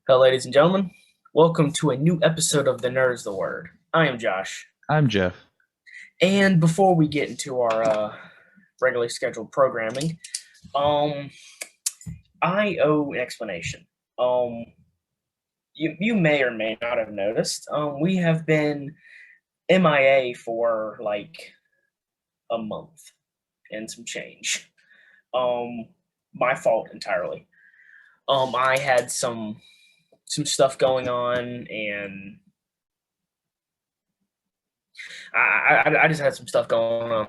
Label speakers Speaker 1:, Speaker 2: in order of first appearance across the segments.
Speaker 1: Hello, ladies and gentlemen. Welcome to a new episode of The Nerd's the Word. I am Josh.
Speaker 2: I'm Jeff.
Speaker 1: And before we get into our regularly scheduled programming, I owe an explanation. You may or may not have noticed, we have been MIA for like a month and some change. My fault entirely. I had some stuff going on, and I just had some stuff going on,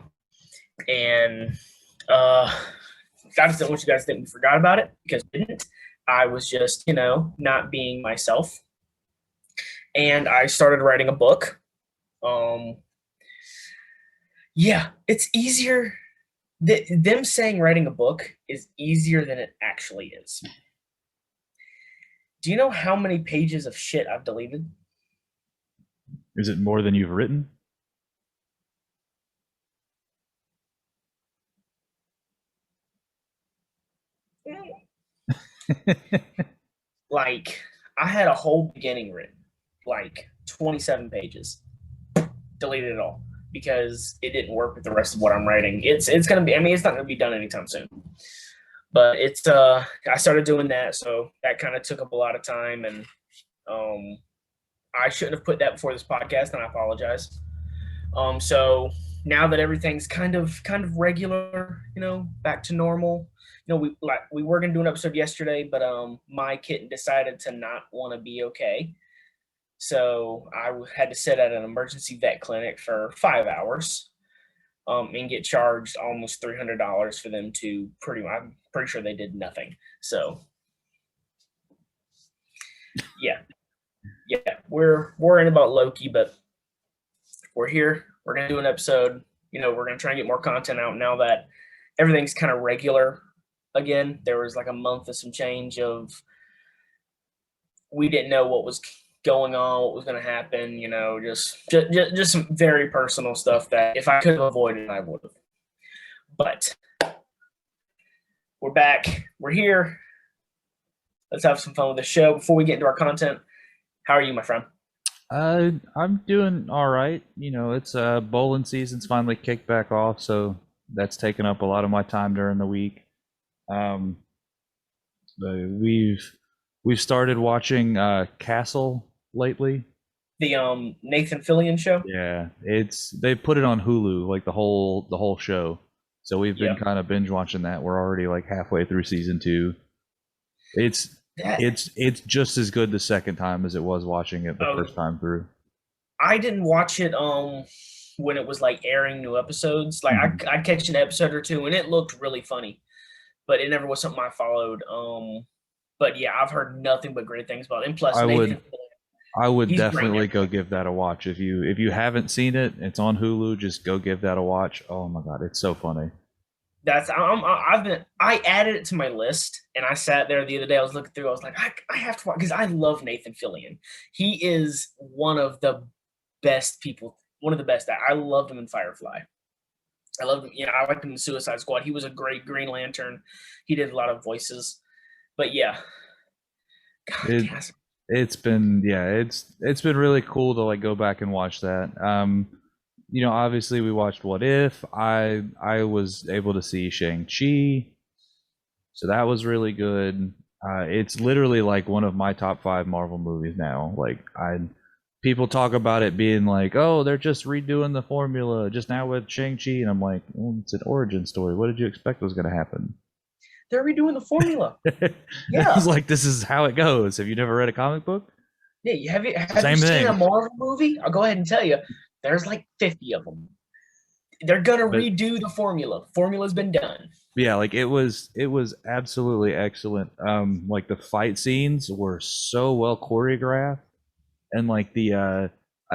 Speaker 1: and I just don't want you guys to think we forgot about it, because we didn't. I was just, not being myself, and I started writing a book. Yeah, it's easier. Them saying writing a book is easier than it actually is. Do you know how many pages of shit I've deleted?
Speaker 2: Is it more than you've written?
Speaker 1: Like, I had a whole beginning written, like 27 pages. Deleted it all because it didn't work with the rest of what I'm writing. It's gonna be. I mean, it's not gonna be done anytime soon. But it's I started doing that, so that kind of took up a lot of time, and I shouldn't have put that before this podcast, and I apologize. So now that everything's kind of regular, back to normal. We were gonna do an episode yesterday, but my kitten decided to not want to be okay. So I had to sit at an emergency vet clinic for 5 hours, and get charged almost $300 for them to I'm pretty sure they did nothing. So yeah, we're worrying about Loki, but we're here. We're gonna do an episode. We're gonna try and get more content out now that everything's kind of regular again. There was like a month of some change of we didn't know what was going on, what was going to happen, just some very personal stuff that if I could have avoided, I would have. But we're back. We're here. Let's have some fun with the show. Before we get into our content, how are you, my friend?
Speaker 2: I'm doing all right. It's bowling season's finally kicked back off, so that's taken up a lot of my time during the week. We've started watching Castle lately.
Speaker 1: The Nathan Fillion show?
Speaker 2: Yeah, they put it on Hulu, like the whole show. So we've been kind of binge watching that. We're already like halfway through season 2. It's just as good the second time as it was watching it the first time through.
Speaker 1: I didn't watch it when it was like airing new episodes. Like I'd catch an episode or two, and it looked really funny, but it never was something I followed. But yeah, I've heard nothing but great things about it. And plus,
Speaker 2: I would definitely go give that a watch. If you haven't seen it, it's on Hulu. Just go give that a watch. Oh my god, it's so funny.
Speaker 1: I added it to my list, and I sat there the other day. I was looking through. I was like, I have to watch, because I love Nathan Fillion. He is one of the best people. One of the best. I loved him in Firefly. I loved him. I liked him in Suicide Squad. He was a great Green Lantern. He did a lot of voices. But yeah,
Speaker 2: it's been really cool to like go back and watch that. Obviously we watched What If. I was able to see Shang-Chi, so that was really good. It's literally like one of my top 5 Marvel movies now. Like people talk about it being like, oh, they're just redoing the formula just now with Shang-Chi, and I'm like, well, it's an origin story. What did you expect was going to happen?
Speaker 1: They're redoing the formula.
Speaker 2: Yeah. I was like, this is how it goes. Have you never read a comic book?
Speaker 1: Yeah, have you seen a Marvel movie? I'll go ahead and tell you, there's like 50 of them. They're gonna redo the formula. Formula's been done.
Speaker 2: Yeah, like it was absolutely excellent. Like the fight scenes were so well choreographed, and like I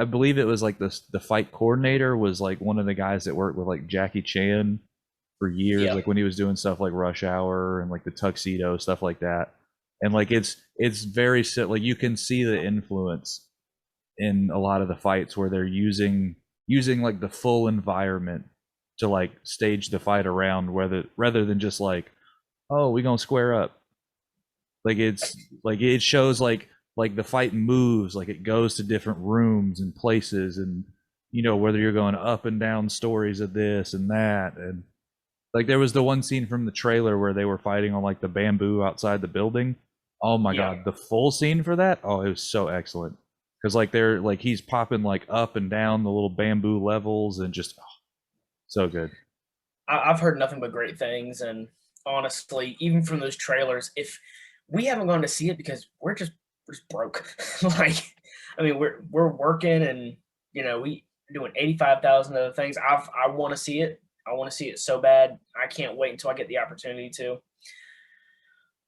Speaker 2: believe it was like the fight coordinator was like one of the guys that worked with like Jackie Chan for years, like when he was doing stuff like Rush Hour and like the Tuxedo, stuff like that. And like it's very like you can see the influence in a lot of the fights where they're using like the full environment to like stage the fight around, rather than just like, oh, we gonna square up. Like it's like it shows like like the fight moves, like it goes to different rooms and places, and whether you're going up and down stories of this and that, and like there was the one scene from the trailer where they were fighting on like the bamboo outside the building. Oh my
Speaker 1: Yeah.
Speaker 2: god, the full scene for that, oh, it was so excellent. Because like they're like he's popping like up and down the little bamboo levels and just so good.
Speaker 1: I've heard nothing but great things, and honestly, even from those trailers, if we haven't gone to see it because we're just broke. Like, I mean, we're working, and we doing 85,000 other things. I want to see it. I want to see it so bad. I can't wait until I get the opportunity to.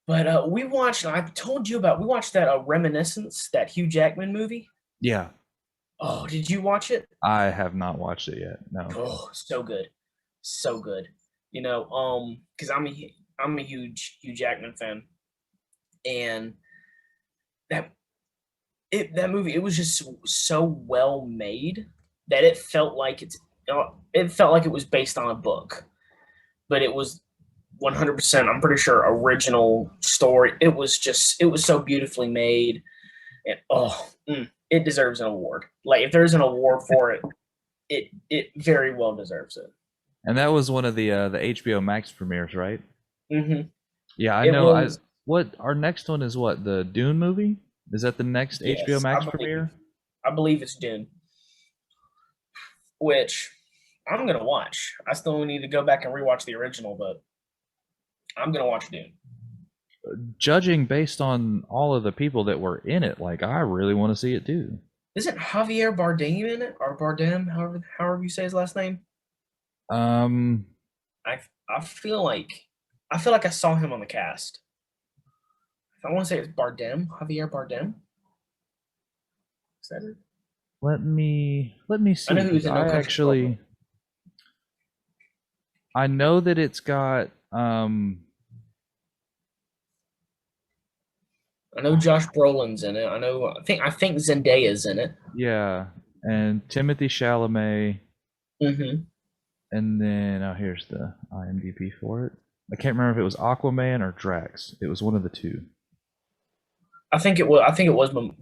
Speaker 1: But we watched. I told you about. We watched that Reminiscence, that Hugh Jackman movie.
Speaker 2: Yeah,
Speaker 1: Oh, did you watch it?
Speaker 2: I have not watched it yet. No.
Speaker 1: Oh, so good, so good. Because I'm a huge Hugh Jackman fan, and that that movie, it was just so well made that it felt like it was based on a book, but it was 100%, I'm pretty sure, original story. It was so beautifully made, and it deserves an award. Like, if there's an award for it, it very well deserves it.
Speaker 2: And that was one of the HBO Max premieres, right?
Speaker 1: Mm-hmm.
Speaker 2: Yeah, I
Speaker 1: It
Speaker 2: know.
Speaker 1: was.
Speaker 2: What our next one is? What, the Dune movie? Is that the next HBO
Speaker 1: Yes,
Speaker 2: Max premiere?
Speaker 1: I believe it's Dune, which I'm gonna watch. I still need to go back and rewatch the original, but I'm gonna watch Dune.
Speaker 2: Judging based on all of the people that were in it, like I really want to see it too.
Speaker 1: Isn't Javier Bardem in it, or Bardem, however you say his last name?
Speaker 2: Um,
Speaker 1: I I feel like I saw him on the cast. I want to say it's Bardem, Javier Bardem. Is that it?
Speaker 2: let me
Speaker 1: I know
Speaker 2: see.
Speaker 1: he was
Speaker 2: 'Cause
Speaker 1: in No Country for Old Men.
Speaker 2: I know that it's got
Speaker 1: I know Josh Brolin's in it. I think Zendaya's in it.
Speaker 2: yeah, and Timothy Chalamet,
Speaker 1: Hmm.
Speaker 2: and then here's the IMDb for it. I can't remember if it was Aquaman or Drax. It was one of the two.
Speaker 1: I think it was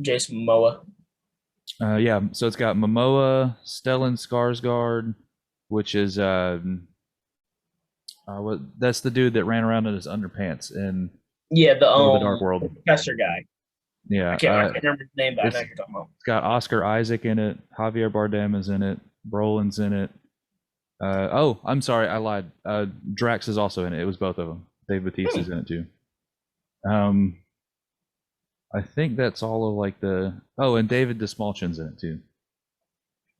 Speaker 1: Jason Momoa.
Speaker 2: Yeah, so it's got Momoa, Stellan Skarsgård, which is that's the dude that ran around in his underpants in
Speaker 1: Yeah,
Speaker 2: the Dark
Speaker 1: the
Speaker 2: World.
Speaker 1: professor guy.
Speaker 2: Yeah,
Speaker 1: I can't remember his name, but I know
Speaker 2: it's
Speaker 1: who you're talking about.
Speaker 2: it's got Oscar Isaac in it. Javier Bardem is in it. Brolin's in it. Oh, I'm sorry, I lied. Drax is also in it. It was both of them. Dave Bautista's in it too. Um, I think that's all of like the. Oh, and David Dastmalchian's in it too.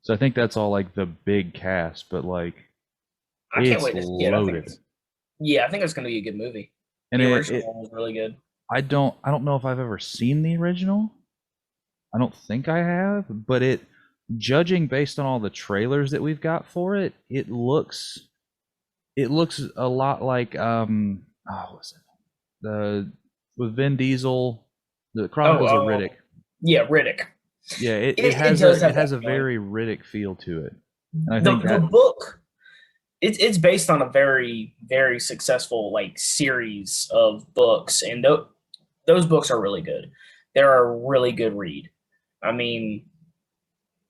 Speaker 2: So I think that's all like the big cast, but like
Speaker 1: I can't
Speaker 2: it's
Speaker 1: wait to see it.
Speaker 2: loaded.
Speaker 1: I think it's going to be a good movie.
Speaker 2: And
Speaker 1: The original one was really good.
Speaker 2: I don't know if I've ever seen the original. I don't think I have, but judging based on all the trailers that we've got for it, it looks a lot like what was it? The with Vin Diesel, the Chronicles of
Speaker 1: Oh,
Speaker 2: Riddick.
Speaker 1: yeah, Riddick.
Speaker 2: Yeah, it
Speaker 1: It
Speaker 2: has a
Speaker 1: does have
Speaker 2: it has
Speaker 1: that
Speaker 2: a
Speaker 1: feeling.
Speaker 2: very Riddick feel to it. And I
Speaker 1: The
Speaker 2: think
Speaker 1: the
Speaker 2: that
Speaker 1: book, it's based on a very, very successful, like, series of books, and those books are really good. They're a really good read. I mean,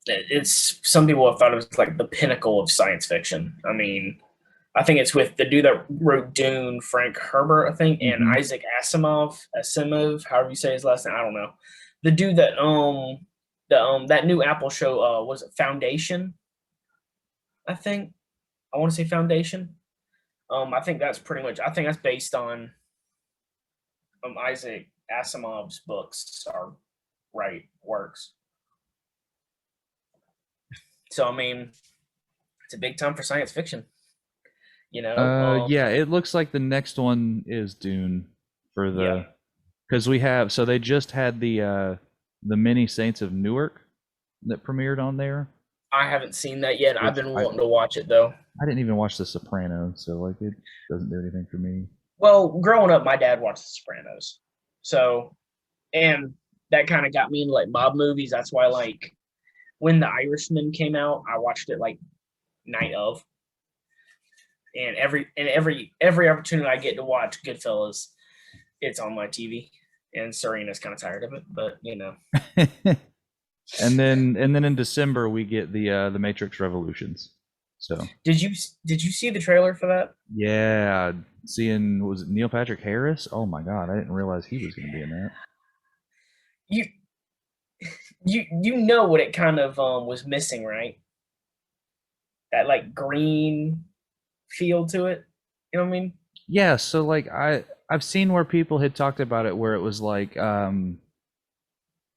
Speaker 1: it's some people have thought it was like the pinnacle of science fiction. I mean, I think it's with the dude that wrote Dune, Frank Herbert, I think, and
Speaker 2: Mhm.
Speaker 1: Isaac Asimov, however you say his last name, I don't know. The dude that new Apple show, was it Foundation? I think I want to say Foundation. I think that's pretty much. I think that's based on Isaac Asimov's books are right works. So, I mean, it's a big time for science fiction. You know,
Speaker 2: Yeah, it looks like the next one is Dune for
Speaker 1: yeah.
Speaker 2: because they just had the Many Saints of Newark that premiered on there.
Speaker 1: I haven't seen that yet. I've
Speaker 2: Which
Speaker 1: been wanting to watch it though.
Speaker 2: I didn't even watch The Sopranos, so like it doesn't do anything for me.
Speaker 1: Well, growing up, my dad watched The Sopranos, so and that kind of got me into like mob movies. That's why, like, when The Irishman came out, I watched it like night of, and every opportunity I get to watch Goodfellas, it's on my TV, and Serena's kind of tired of it, but you know.
Speaker 2: And then in December we get the Matrix Revolutions. So
Speaker 1: Did you see the trailer for that?
Speaker 2: yeah, seeing, was it Neil Patrick Harris? Oh my God, I didn't realize he was going to be in that.
Speaker 1: You you know what it kind of was missing, right? That like green feel to it. You know what I mean?
Speaker 2: Yeah, so like I've seen where people had talked about it where it was like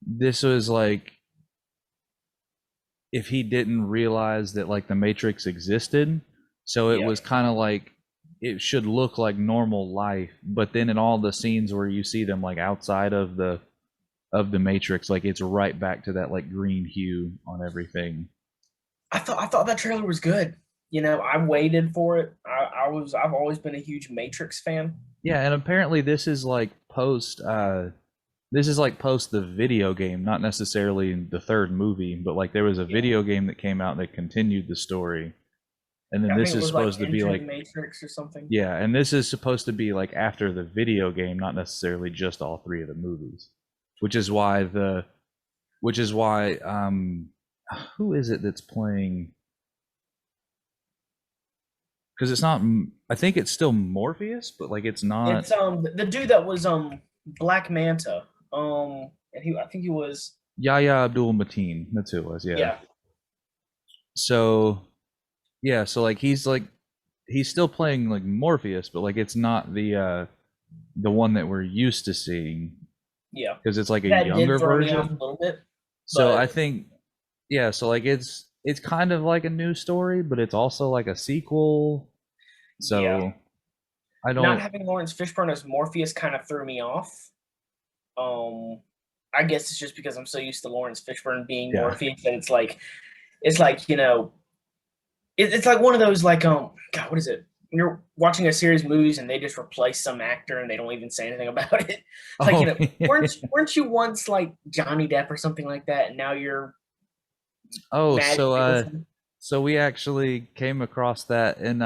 Speaker 2: this was like if he didn't realize that like the Matrix existed, so it
Speaker 1: Yeah.
Speaker 2: was kind of like it should look like normal life, but then in all the scenes where you see them like outside of the Matrix, like it's right back to that like green hue on everything.
Speaker 1: I thought that trailer was good. You know, I waited for it. I've always been a huge Matrix fan.
Speaker 2: Yeah, and apparently this is like post the video game, not necessarily the third movie, but like there was a
Speaker 1: Yeah.
Speaker 2: video game that came out that continued the story. And then
Speaker 1: I think
Speaker 2: this
Speaker 1: it
Speaker 2: is
Speaker 1: was like
Speaker 2: supposed to be
Speaker 1: Enter the
Speaker 2: like,
Speaker 1: Matrix or something.
Speaker 2: yeah, and this is supposed to be like after the video game, not necessarily just all three of the movies. Which is why who is it that's playing, because it's not, I think it's still Morpheus, but like it's not.
Speaker 1: It's the dude that was Black Manta. And I think he was.
Speaker 2: Yahya Abdul Mateen, that's who it was, yeah.
Speaker 1: Yeah.
Speaker 2: So yeah, so like he's still playing like Morpheus, but like it's not the one that we're used to seeing,
Speaker 1: Yeah.
Speaker 2: because it's like a
Speaker 1: That did
Speaker 2: younger
Speaker 1: throw me off a
Speaker 2: version.
Speaker 1: little bit.
Speaker 2: So
Speaker 1: But
Speaker 2: I think, yeah, so like it's kind of like a new story, but it's also like a sequel. So
Speaker 1: yeah,
Speaker 2: I
Speaker 1: not
Speaker 2: don't.
Speaker 1: having Lawrence Fishburne as Morpheus kind of threw me off. Um, I guess it's just because I'm so used to Lawrence Fishburne being
Speaker 2: Yeah.
Speaker 1: Morpheus that it's like, you know, it's like one of those like God, what is it? You're watching a series of movies and they just replace some actor and they don't even say anything about it. It's like, you
Speaker 2: Oh,
Speaker 1: know, weren't you once like Johnny Depp or something like that, and now you're
Speaker 2: oh,
Speaker 1: magically with him?
Speaker 2: so we actually came across that in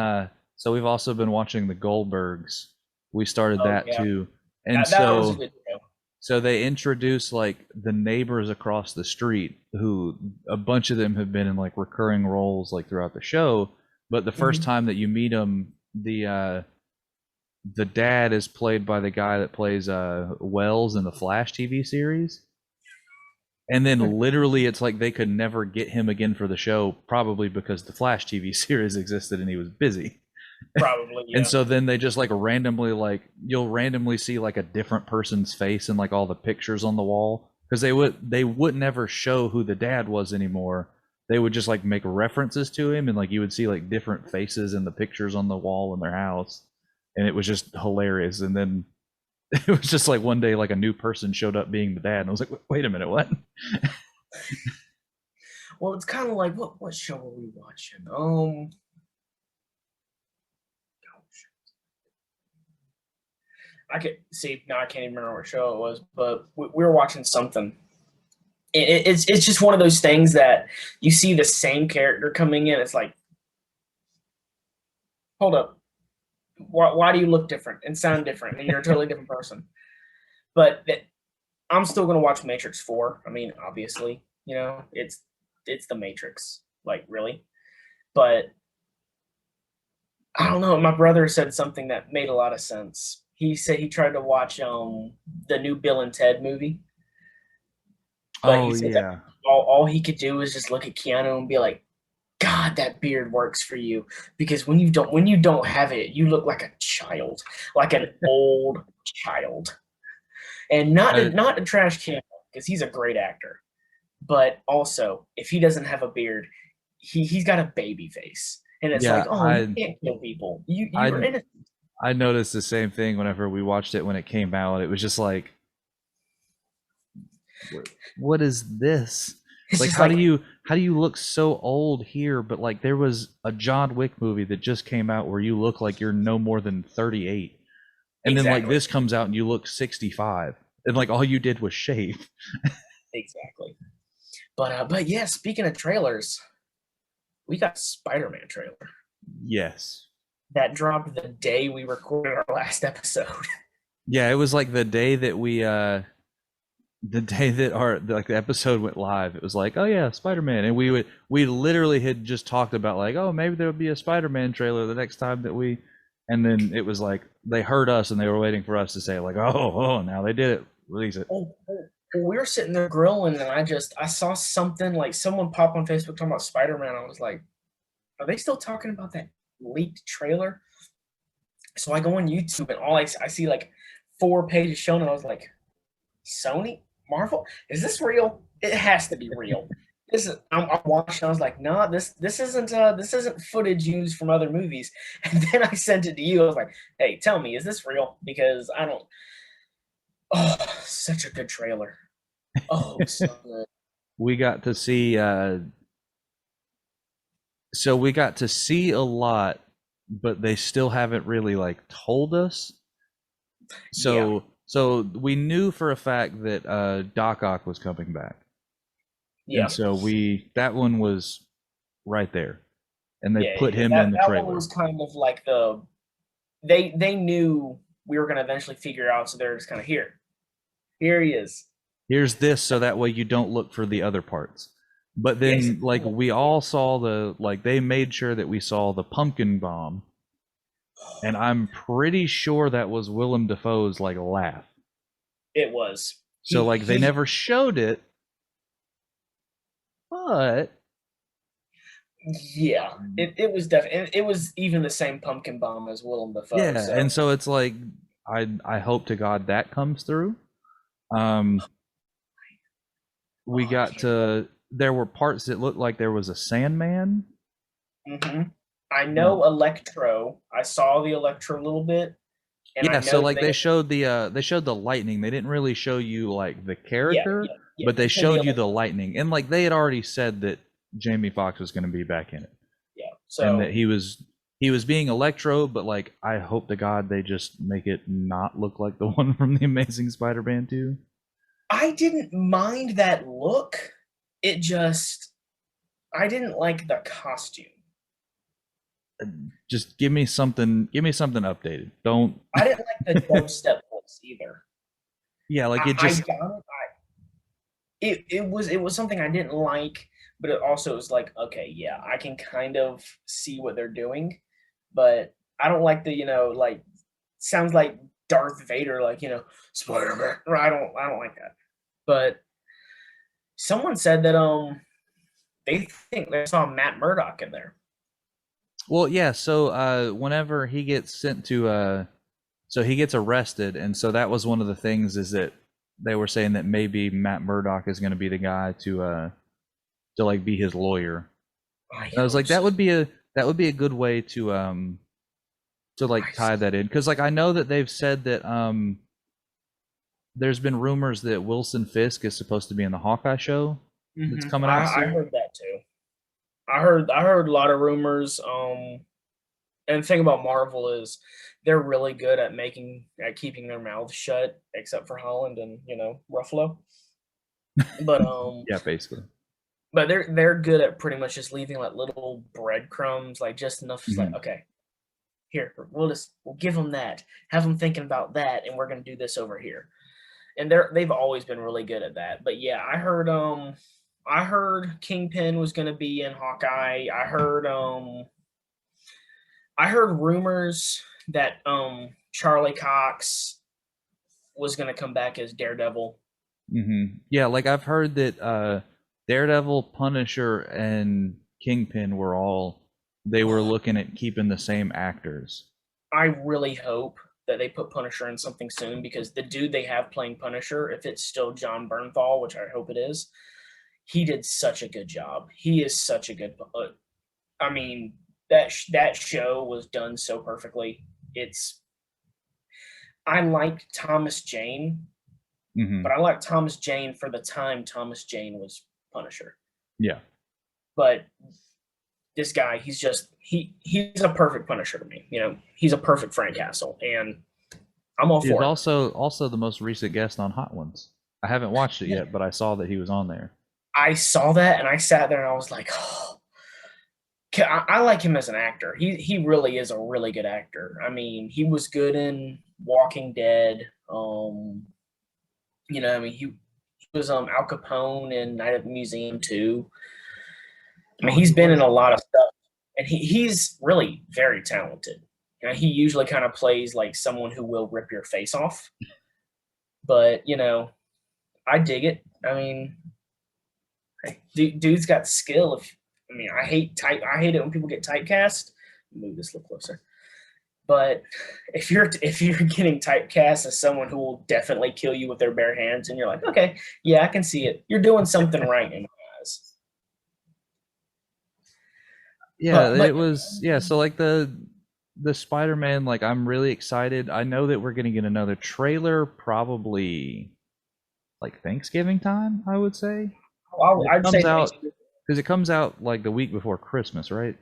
Speaker 2: so we've also been watching the Goldbergs. We started
Speaker 1: Oh
Speaker 2: that
Speaker 1: yeah,
Speaker 2: too. And
Speaker 1: that was a good show.
Speaker 2: so they introduce like the neighbors across the street, who a bunch of them have been in like recurring roles like throughout the show. But the first
Speaker 1: Mhm.
Speaker 2: time that you meet them, the dad is played by the guy that plays Wells in the Flash TV series. And then literally it's like they could never get him again for the show, probably because the Flash TV series existed and he was busy.
Speaker 1: Probably,
Speaker 2: And
Speaker 1: yeah.
Speaker 2: so then they just like randomly, like you'll randomly see like a different person's face in like all the pictures on the wall, because they would never show who the dad was anymore. They would just like make references to him, and like you would see like different faces in the pictures on the wall in their house, and it was just hilarious. And then it was just like one day like a new person showed up being the dad, and I was like, wait a minute, what?
Speaker 1: Well, it's kind of like what show are we watching? I could see now. I can't even remember what show it was, but we were watching something. It's just one of those things that you see the same character coming in. It's like, hold up, why do you look different and sound different, and you're a totally different person? But I'm still gonna watch Matrix 4. I mean, obviously, you know, it's the Matrix, like really. But I don't know. My brother said something that made a lot of sense. He said he tried to watch the new Bill and Ted movie, but he
Speaker 2: Oh
Speaker 1: said that
Speaker 2: yeah.
Speaker 1: all he could do was just look at Keanu and be like, God, that beard works for you, because when you don't have it, you look like a child, like an old child, and
Speaker 2: I,
Speaker 1: not a trash can, because he's a great actor, but also if he doesn't have a beard, he's got a baby face, and it's like,
Speaker 2: yeah,
Speaker 1: oh, you can't kill people,
Speaker 2: I
Speaker 1: you're innocent.
Speaker 2: I noticed the same thing whenever we watched it when it came out. It was just like, what is this?
Speaker 1: It's
Speaker 2: Like,
Speaker 1: just like,
Speaker 2: how do you look so old here? But like, there was a John Wick movie that just came out where you look like you're no more than 38, and then like
Speaker 1: exactly,
Speaker 2: this comes out and you look 65, and like all you did was shave.
Speaker 1: exactly. But yeah, speaking of trailers, we got Spider-Man trailer
Speaker 2: Yes.
Speaker 1: that dropped the day we recorded our last episode.
Speaker 2: Yeah, it was like the day that the day that our like the episode went live. It was like, oh yeah, Spider-Man, and we literally had just talked about like, oh, maybe there'll be a Spider-Man trailer the next time that we, and then it was like they heard us and they were waiting for us to say like, oh, now they did it, release it.
Speaker 1: We were sitting there grilling, and I saw something like someone pop on Facebook talking about Spider-Man. I was like, are they still talking about that leaked trailer? So I go on YouTube, and I see like 4 pages shown, and I was like, Sony, Marvel, is this real? It has to be real. I'm watching. I was like, no, this isn't footage used from other movies. And then I sent it to you. I was like, hey, tell me, is this real? Because I don't. Oh, such a good trailer. Oh, so good.
Speaker 2: We got to see so we got to see a lot, but they still haven't really like told us. So
Speaker 1: Yeah.
Speaker 2: so we knew for a fact that Doc Ock was coming back. And
Speaker 1: Yeah.
Speaker 2: so that one was right there. And they
Speaker 1: Yeah.
Speaker 2: put him in the
Speaker 1: That one
Speaker 2: trailer.
Speaker 1: was kind of like they knew we were gonna eventually figure out, so they're just kind of here. Here he is.
Speaker 2: Here's this so that way you don't look for the other parts. But then
Speaker 1: Yes.
Speaker 2: like we all saw they made sure that we saw the pumpkin bomb. And I'm pretty sure that was Willem Dafoe's like laugh.
Speaker 1: It was.
Speaker 2: So like they never showed it, but
Speaker 1: Yeah, it was definitely. It was even the same pumpkin bomb as Willem Dafoe.
Speaker 2: yeah,
Speaker 1: So.
Speaker 2: and so it's like I hope to God that comes through. We got to there were parts that looked like there was a Sandman.
Speaker 1: Mm-hmm. I know Electro. I saw the Electro a little bit. And
Speaker 2: yeah,
Speaker 1: I know
Speaker 2: so like they showed the lightning. They didn't really show you like the character, but they showed you the lightning. And like they had already said that Jamie Foxx was going to be back in it.
Speaker 1: Yeah. So
Speaker 2: and that he was being Electro, but like I hope to God they just make it not look like the one from the Amazing Spider-Man 2.
Speaker 1: I didn't mind that look. I didn't like the costume.
Speaker 2: Just give me something updated. Don't
Speaker 1: I didn't like the dubstep voice either.
Speaker 2: Yeah, like it just
Speaker 1: it was something I didn't like, but it also was like, okay, yeah, I can kind of see what they're doing, but I don't like the, like sounds like Darth Vader, like, Spider-Man. I don't like that. But someone said that they think they saw Matt Murdock in there.
Speaker 2: Well, yeah, so whenever he gets sent to so he gets arrested, and so that was one of the things is that they were saying that maybe Matt Murdock is going to be the guy to like be his lawyer. I was like, that would be a good way to like tie that in, because like I know that they've said that there's been rumors that Wilson Fisk is supposed to be in the Hawkeye show that's coming out soon.
Speaker 1: I heard that too. I heard a lot of rumors. And the thing about Marvel is they're really good at keeping their mouths shut, except for Holland and Ruffalo. But
Speaker 2: yeah, basically.
Speaker 1: But they're good at pretty much just leaving like little breadcrumbs, like just enough. Just like, okay, here we'll give them that, have them thinking about that, and we're gonna do this over here. And they've always been really good at that. But yeah, I heard Kingpin was gonna be in Hawkeye. I heard rumors that Charlie Cox was gonna come back as Daredevil.
Speaker 2: Yeah, like I've heard that Daredevil, Punisher, and Kingpin were looking at keeping the same actors.
Speaker 1: I really hope that they put Punisher in something soon, because the dude they have playing Punisher, if it's still John Bernthal, which I hope it is, he did such a good job. He is such a good. I mean, that show was done so perfectly. I like Thomas Jane, but I like Thomas Jane for the time Thomas Jane was Punisher.
Speaker 2: Yeah.
Speaker 1: But this guy, he's a perfect Punisher to me. He's a perfect Frank Castle, and I'm all for it.
Speaker 2: He's also the most recent guest on Hot Ones. I haven't watched it yet, but I saw that he was on there.
Speaker 1: I saw that, and I sat there, and I was like, oh. I like him as an actor. He really is a really good actor. I mean, he was good in Walking Dead. You know, I mean, he was Al Capone in Night at the Museum too. I mean, he's been in a lot of stuff, and he's really very talented. You know, he usually kind of plays like someone who will rip your face off, but you know, I dig it. I mean, dude's got skill. I mean, I hate it when people get typecast. Move this a little closer. But if you're getting typecast as someone who will definitely kill you with their bare hands, and you're like, okay, yeah, I can see it. You're doing something right in my eyes.
Speaker 2: Yeah, it was, yeah, so like the Spider-Man, like I'm really excited. I know that we're gonna get another trailer probably like Thanksgiving time, I would say.
Speaker 1: I'd say
Speaker 2: Because it comes out like the week before Christmas, right?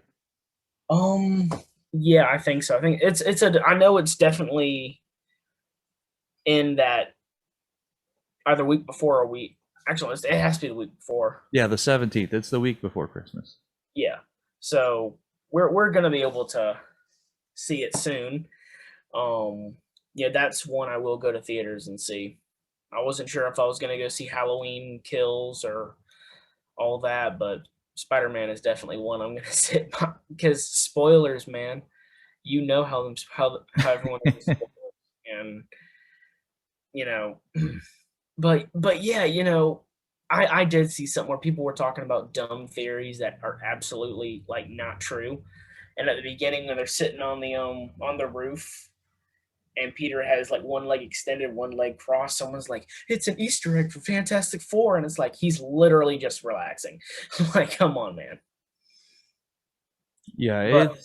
Speaker 1: Yeah, I think so. I think I know it's definitely in that either week before or week. Actually, it has to be the week before.
Speaker 2: Yeah, the 17th. It's the week before Christmas.
Speaker 1: Yeah. So we're gonna be able to see it soon. Yeah, that's one I will go to theaters and see. I wasn't sure if I was gonna go see Halloween Kills or all that, but Spider-Man is definitely one I'm gonna sit by, because spoilers, man. You know how everyone is and you know, but yeah, you know, I did see something where people were talking about dumb theories that are absolutely like not true. And at the beginning, when they're sitting on the roof, and Peter has like one leg extended, one leg crossed, someone's like, "It's an Easter egg for Fantastic Four," and it's like he's literally just relaxing. Like, come on, man.
Speaker 2: Yeah,
Speaker 1: But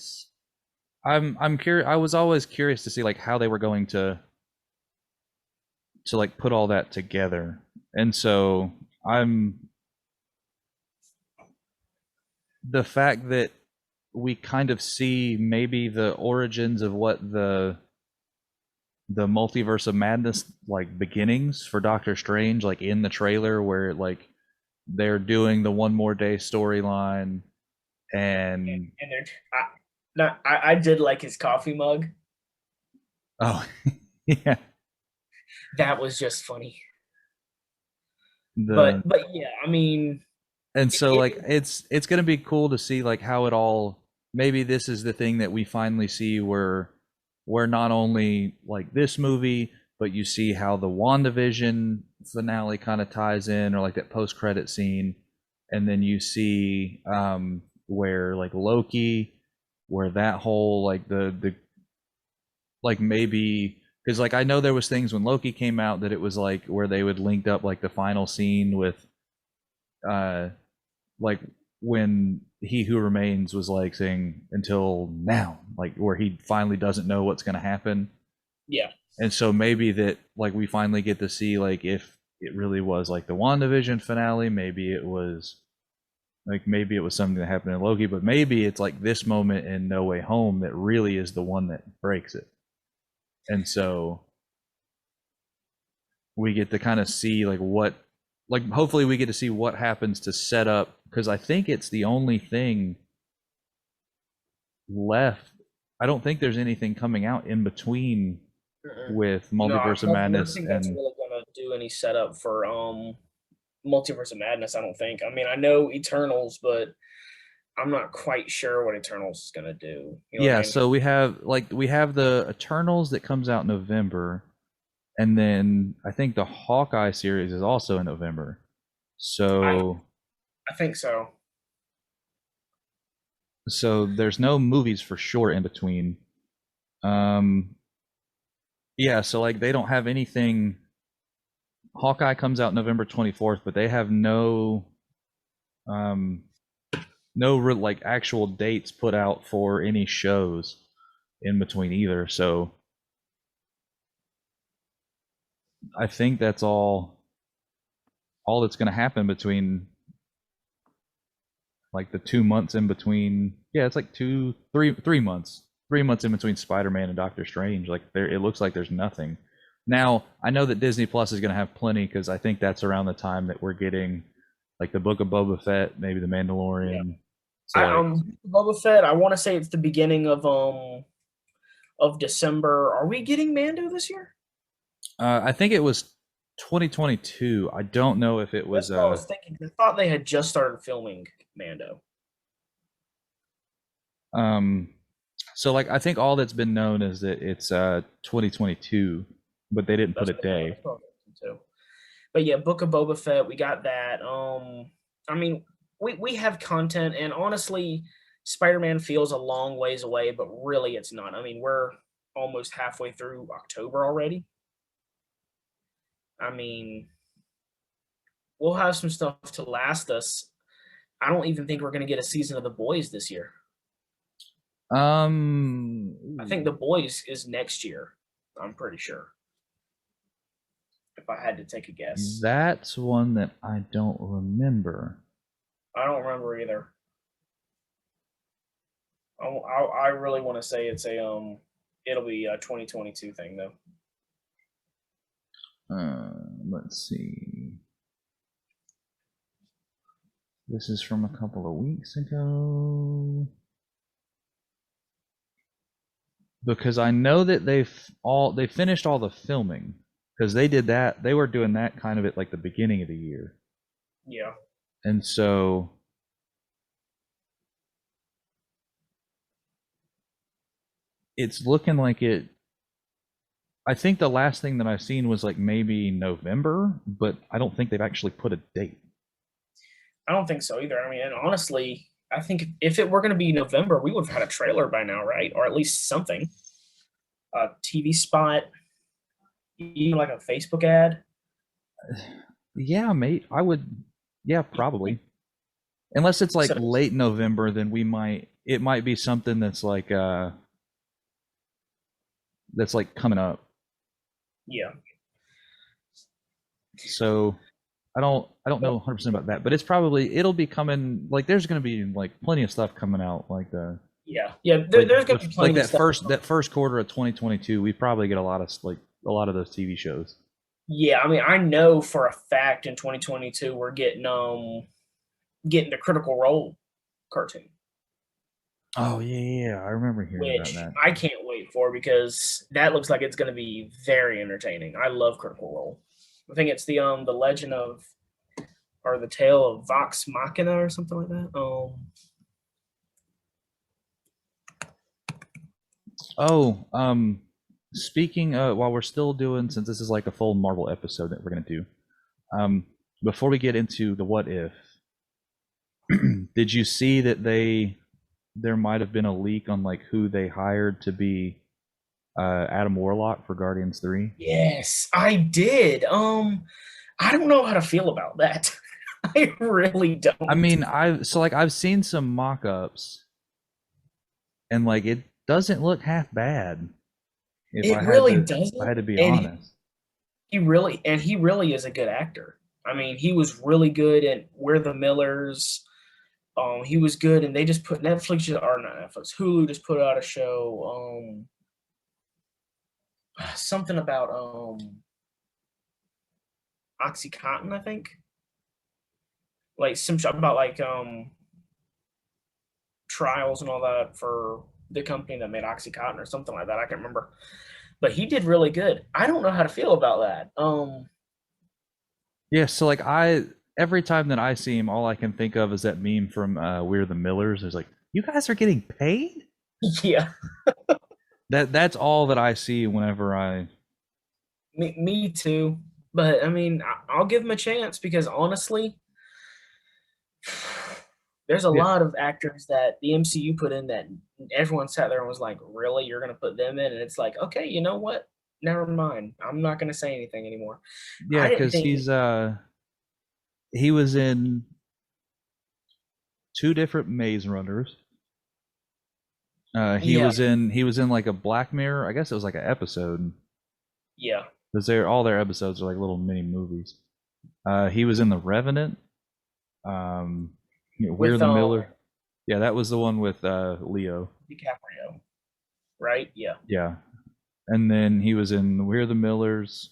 Speaker 2: I'm curious. I was always curious to see like how they were going to like put all that together, and so the fact that we kind of see maybe the origins of what the multiverse of madness like beginnings for Doctor Strange, like in the trailer where like they're doing the one more day storyline, and
Speaker 1: I did like his coffee mug.
Speaker 2: Oh, yeah.
Speaker 1: That was just funny.
Speaker 2: The
Speaker 1: But yeah, I mean,
Speaker 2: and so like it's gonna be cool to see like how it all, maybe this is the thing that we finally see where not only like this movie, but you see how the WandaVision finale kind of ties in, or like that post credit scene, and then you see where like Loki, where that whole like the like maybe, because like I know there was things when Loki came out that it was like where they would link up like the final scene with like when He Who Remains was like saying until now, like where he finally doesn't know what's going to happen.
Speaker 1: Yeah.
Speaker 2: And so maybe that like we finally get to see like if it really was like the WandaVision finale, maybe it was something that happened in Loki, but maybe it's like this moment in No Way Home that really is the one that breaks it. And so we get to kind of see like what, like hopefully we get to see what happens to set up, because I think it's the only thing left. I don't think there's anything coming out in between with Multiverse of Madness.
Speaker 1: I don't think that's really gonna do any setup for Multiverse of Madness. I don't think. I mean, I know Eternals, but I'm not quite sure what Eternals is gonna do. You know
Speaker 2: yeah,
Speaker 1: what I mean?
Speaker 2: So we have the Eternals that comes out in November, and then I think the Hawkeye series is also in November. So
Speaker 1: I think so.
Speaker 2: So there's no movies for sure in between. Yeah, so like they don't have anything. Hawkeye comes out November 24th, but they have no like actual dates put out for any shows in between either. So I think that's all that's going to happen between like the 2 months in between. Yeah, it's like 3 months. 3 months in between Spider-Man and Doctor Strange. Like it looks like there's nothing. Now, I know that Disney Plus is going to have plenty, because I think that's around the time that we're getting like the Book of Boba Fett, maybe the Mandalorian. Yeah.
Speaker 1: So Boba Fett, I want to say it's the beginning of December. Are we getting Mando this year?
Speaker 2: I think it was 2022. I don't know if it
Speaker 1: That's
Speaker 2: was
Speaker 1: what I was thinking. I thought they had just started filming Mando.
Speaker 2: um so like I think all that's been known is that it's 2022, but they didn't put
Speaker 1: That's
Speaker 2: a
Speaker 1: what, yeah,
Speaker 2: day.
Speaker 1: that's what I was thinking too. But yeah, Book of Boba Fett, we got that. I mean, we have content, and honestly, Spider-Man feels a long ways away, but really, it's not. I mean, we're almost halfway through October already. I mean, we'll have some stuff to last us. I don't even think we're going to get a season of The Boys this year. I think The Boys is next year. I'm pretty sure. If I had to take a guess,
Speaker 2: That's one that I don't remember.
Speaker 1: I don't remember either. I really want to say it's a it'll be a 2022 thing though.
Speaker 2: Let's see. This is from a couple of weeks ago. Because I know that they finished all the filming because they did that. They were doing that kind of at like the beginning of the year.
Speaker 1: Yeah.
Speaker 2: And so it's looking like it. I think the last thing that I've seen was like maybe November, but I don't think they've actually put a date.
Speaker 1: I don't think so either. I mean, and honestly, I think if it were going to be November, we would have had a trailer by now, right? Or at least something. A TV spot, even like a Facebook ad.
Speaker 2: Yeah, mate. I would. Yeah, probably. Unless it's like
Speaker 1: So
Speaker 2: late November, then we might. It might be something that's like coming up.
Speaker 1: yeah.
Speaker 2: So I don't know 100% about that, but it'll be coming. Like there's going to be like plenty of stuff coming out like
Speaker 1: Yeah. Yeah.
Speaker 2: like
Speaker 1: There's going to be
Speaker 2: like
Speaker 1: plenty of stuff.
Speaker 2: that first quarter of 2022. We probably get a lot of those TV shows.
Speaker 1: Yeah, I mean, I know for a fact in 2022 we're getting the Critical Role cartoon,
Speaker 2: Oh yeah, I remember hearing about
Speaker 1: which
Speaker 2: that.
Speaker 1: I can't wait for because that looks like it's going to be very entertaining. I love Critical Role. I think it's the Legend of or the Tale of Vox Machina or something like that.
Speaker 2: Oh, speaking while we're still doing, since this is like a full Marvel episode that we're gonna do, before we get into the what if, did you see that there might have been a leak on like who they hired to be Adam Warlock for Guardians 3?
Speaker 1: Yes, I did. I don't know how to feel about that. I really don't.
Speaker 2: I mean, I've seen some mock-ups and like it doesn't look half bad
Speaker 1: It really
Speaker 2: if I
Speaker 1: doesn't,
Speaker 2: had to be
Speaker 1: and
Speaker 2: honest.
Speaker 1: he really is a good actor. I mean, he was really good at We're the Millers. He was good, and they just put or not Netflix, Hulu just put out a show. Something about OxyContin, I think. Like some about like trials and all that for the company that made OxyContin or something like that. I can't remember, but he did really good. I don't know how to feel about that.
Speaker 2: Yeah, so like every time that I see him, all I can think of is that meme from We're the Millers. It's like, you guys are getting paid?
Speaker 1: Yeah,
Speaker 2: That's all that I see whenever I
Speaker 1: me too. But I mean, I'll give him a chance because honestly, there's a
Speaker 2: yeah.
Speaker 1: lot of actors that the MCU put in that everyone sat there and was like, "Really, you're gonna put them in?" And it's like, okay, you know what? Never mind. I'm not gonna say anything anymore.
Speaker 2: Yeah,
Speaker 1: I didn't
Speaker 2: because
Speaker 1: think.
Speaker 2: he was in two different Maze Runners.
Speaker 1: Yeah,
Speaker 2: He was in like a Black Mirror. I guess it was like an episode
Speaker 1: yeah.
Speaker 2: because all their episodes are like little mini movies. He was in The Revenant. We're
Speaker 1: With
Speaker 2: the Miller. Yeah, that was the one with Leo.
Speaker 1: DiCaprio, right? Yeah.
Speaker 2: Yeah, and then he was in We're the Millers,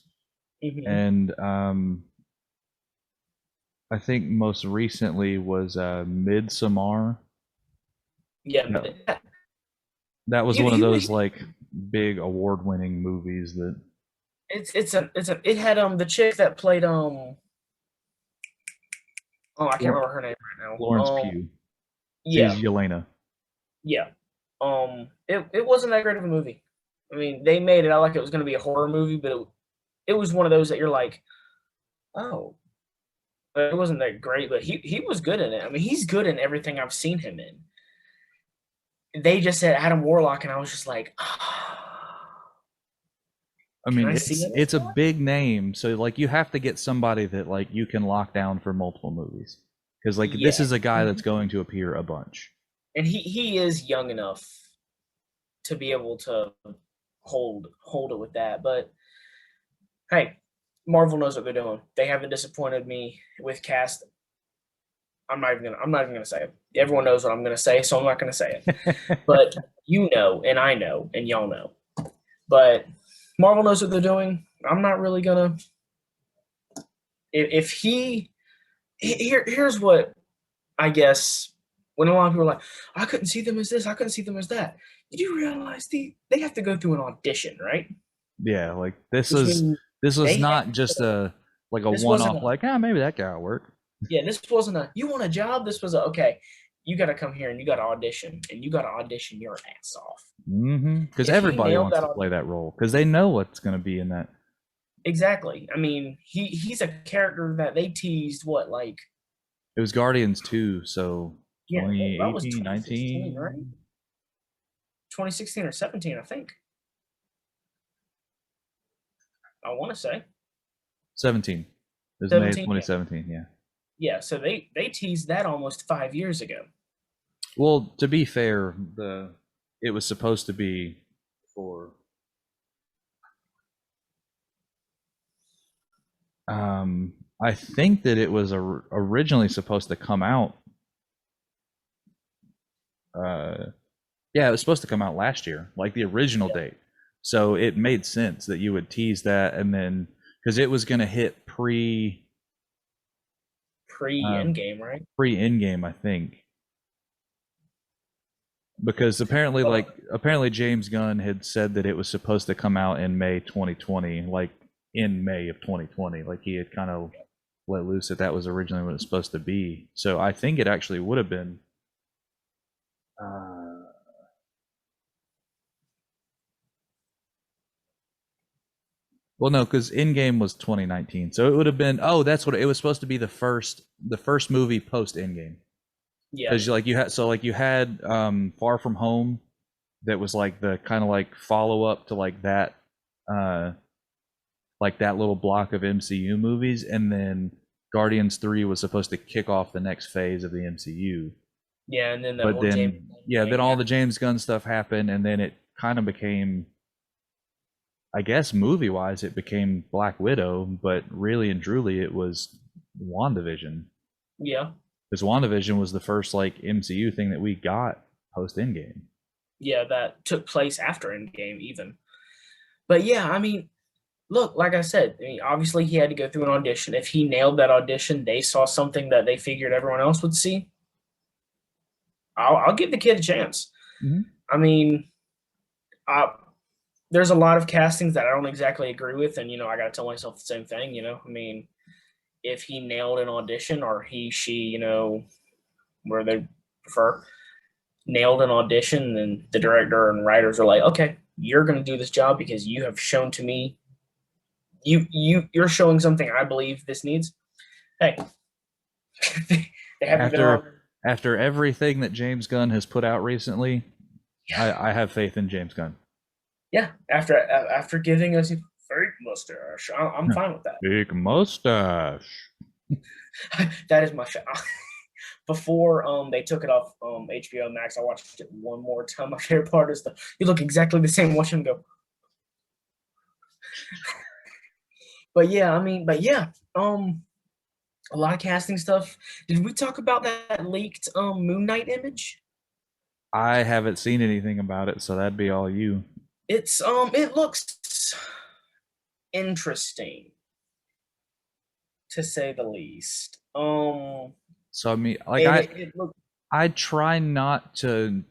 Speaker 1: Hmm.
Speaker 2: and I think most recently was Midsommar.
Speaker 1: Yeah,
Speaker 2: That,
Speaker 1: but
Speaker 2: that was
Speaker 1: he,
Speaker 2: one of
Speaker 1: he,
Speaker 2: those
Speaker 1: he
Speaker 2: like big award-winning movies that.
Speaker 1: it had the chick that played oh, I can't
Speaker 2: Flor-
Speaker 1: remember her name right now.
Speaker 2: Florence Pugh.
Speaker 1: Yeah,
Speaker 2: She's Yelena.
Speaker 1: yeah. It wasn't that great of a movie. I mean, they made it out like it was going to be a horror movie, but it was one of those that you're like, oh, but it wasn't that great. But he was good in it. I mean, he's good in everything I've seen him in. They just said Adam Warlock, and I was just like,
Speaker 2: I
Speaker 1: can
Speaker 2: mean,
Speaker 1: I see him as
Speaker 2: it's a
Speaker 1: that?
Speaker 2: big name, so like you have to get somebody that like you can lock down for multiple movies, because like this
Speaker 1: Yeah,
Speaker 2: is a guy that's going to appear a bunch.
Speaker 1: and he is young enough to be able to hold it with that. But hey, Marvel knows what they're doing. They haven't disappointed me with cast. I'm not even gonna say it. Everyone knows what I'm gonna say, so I'm not gonna say it. But you know, and I know, and y'all know. But Marvel knows what they're doing. I'm not really gonna. If he here's what I guess when a lot of people are like, I couldn't see them as this, I couldn't see them as that. Did you realize they have to go through an audition, right?
Speaker 2: Yeah, like
Speaker 1: Which means
Speaker 2: this was
Speaker 1: they have
Speaker 2: not just a like a
Speaker 1: this wasn't
Speaker 2: one-off,
Speaker 1: a
Speaker 2: like maybe that guy will work.
Speaker 1: yeah, this wasn't a you want a job. This was a okay. You got to come here and you got to audition, and you got to audition your ass off.
Speaker 2: Because
Speaker 1: If he
Speaker 2: everybody
Speaker 1: nailed
Speaker 2: wants
Speaker 1: that
Speaker 2: to play that role because they know what's going to be in that.
Speaker 1: exactly. I mean, he's a character that they teased what like
Speaker 2: It was Guardians 2, so
Speaker 1: yeah, that was
Speaker 2: 2018,
Speaker 1: 2016, right?
Speaker 2: 19,
Speaker 1: 2016 or 17, I think. I want to say
Speaker 2: 17. It was May of
Speaker 1: 17. Yeah,
Speaker 2: 2017, yeah.
Speaker 1: yeah. So they teased that almost 5 years ago.
Speaker 2: Well, to be fair, it was supposed to be for I think that it was originally supposed to come out yeah, it was supposed to come out last year, like the original
Speaker 1: Yeah,
Speaker 2: date. So it made sense that you would tease that and then because it was going to hit
Speaker 1: pre
Speaker 2: uh,
Speaker 1: Endgame, right?
Speaker 2: pre Endgame, I think. Because apparently James Gunn had said that it was supposed to come out in May 2020, like in May of 2020, like he had kind of let loose that was originally what it was supposed to be. So I think it actually would have been. Uh, well, no, because Endgame was 2019, so it would have been. Oh, that's what it was supposed to be the first movie post Endgame.
Speaker 1: Yeah,
Speaker 2: Because you had Far From Home, that was like the kind of like follow up to uh like that little block of MCU movies, and then Guardians 3 was supposed to kick off the next phase of the MCU.
Speaker 1: yeah. And then the
Speaker 2: But
Speaker 1: whole James
Speaker 2: then
Speaker 1: Gunn
Speaker 2: yeah, then
Speaker 1: thing
Speaker 2: all the
Speaker 1: happened.
Speaker 2: James Gunn stuff happened, and then it kind of became, I guess movie wise it became Black Widow, but really and truly it was WandaVision.
Speaker 1: Yeah,
Speaker 2: Because WandaVision was the first like MCU thing that we got post Endgame.
Speaker 1: yeah. That took place after Endgame, even. But yeah, I mean, look, like I said, I mean, obviously he had to go through an audition. If he nailed that audition, they saw something that they figured everyone else would see. I'll give the kid a chance.
Speaker 2: Mm-hmm.
Speaker 1: I mean, uh, there's a lot of castings that I don't exactly agree with, and I got to tell myself the same thing. I mean, if he nailed an audition or he, she, where they prefer, nailed an audition, then the director and writers are like, okay, you're going to do this job because you have shown to me you're showing something I believe this needs. Hey, they haven't been wrong.
Speaker 2: After everything that James Gunn has put out recently,
Speaker 1: Yeah,
Speaker 2: I have faith in James Gunn.
Speaker 1: yeah. After giving us a fake mustache, I'm fine with that.
Speaker 2: Big mustache.
Speaker 1: That is my shot. Before they took it off HBO Max, I watched it one more time. My favorite part is you look exactly the same. Watch him go. But yeah, I mean, but yeah, a lot of casting stuff. Did we talk about that leaked Moon Knight image?
Speaker 2: I haven't seen anything about it, so that'd be all you.
Speaker 1: It looks interesting to say the least.
Speaker 2: So I mean, like
Speaker 1: And it looked.
Speaker 2: I try not to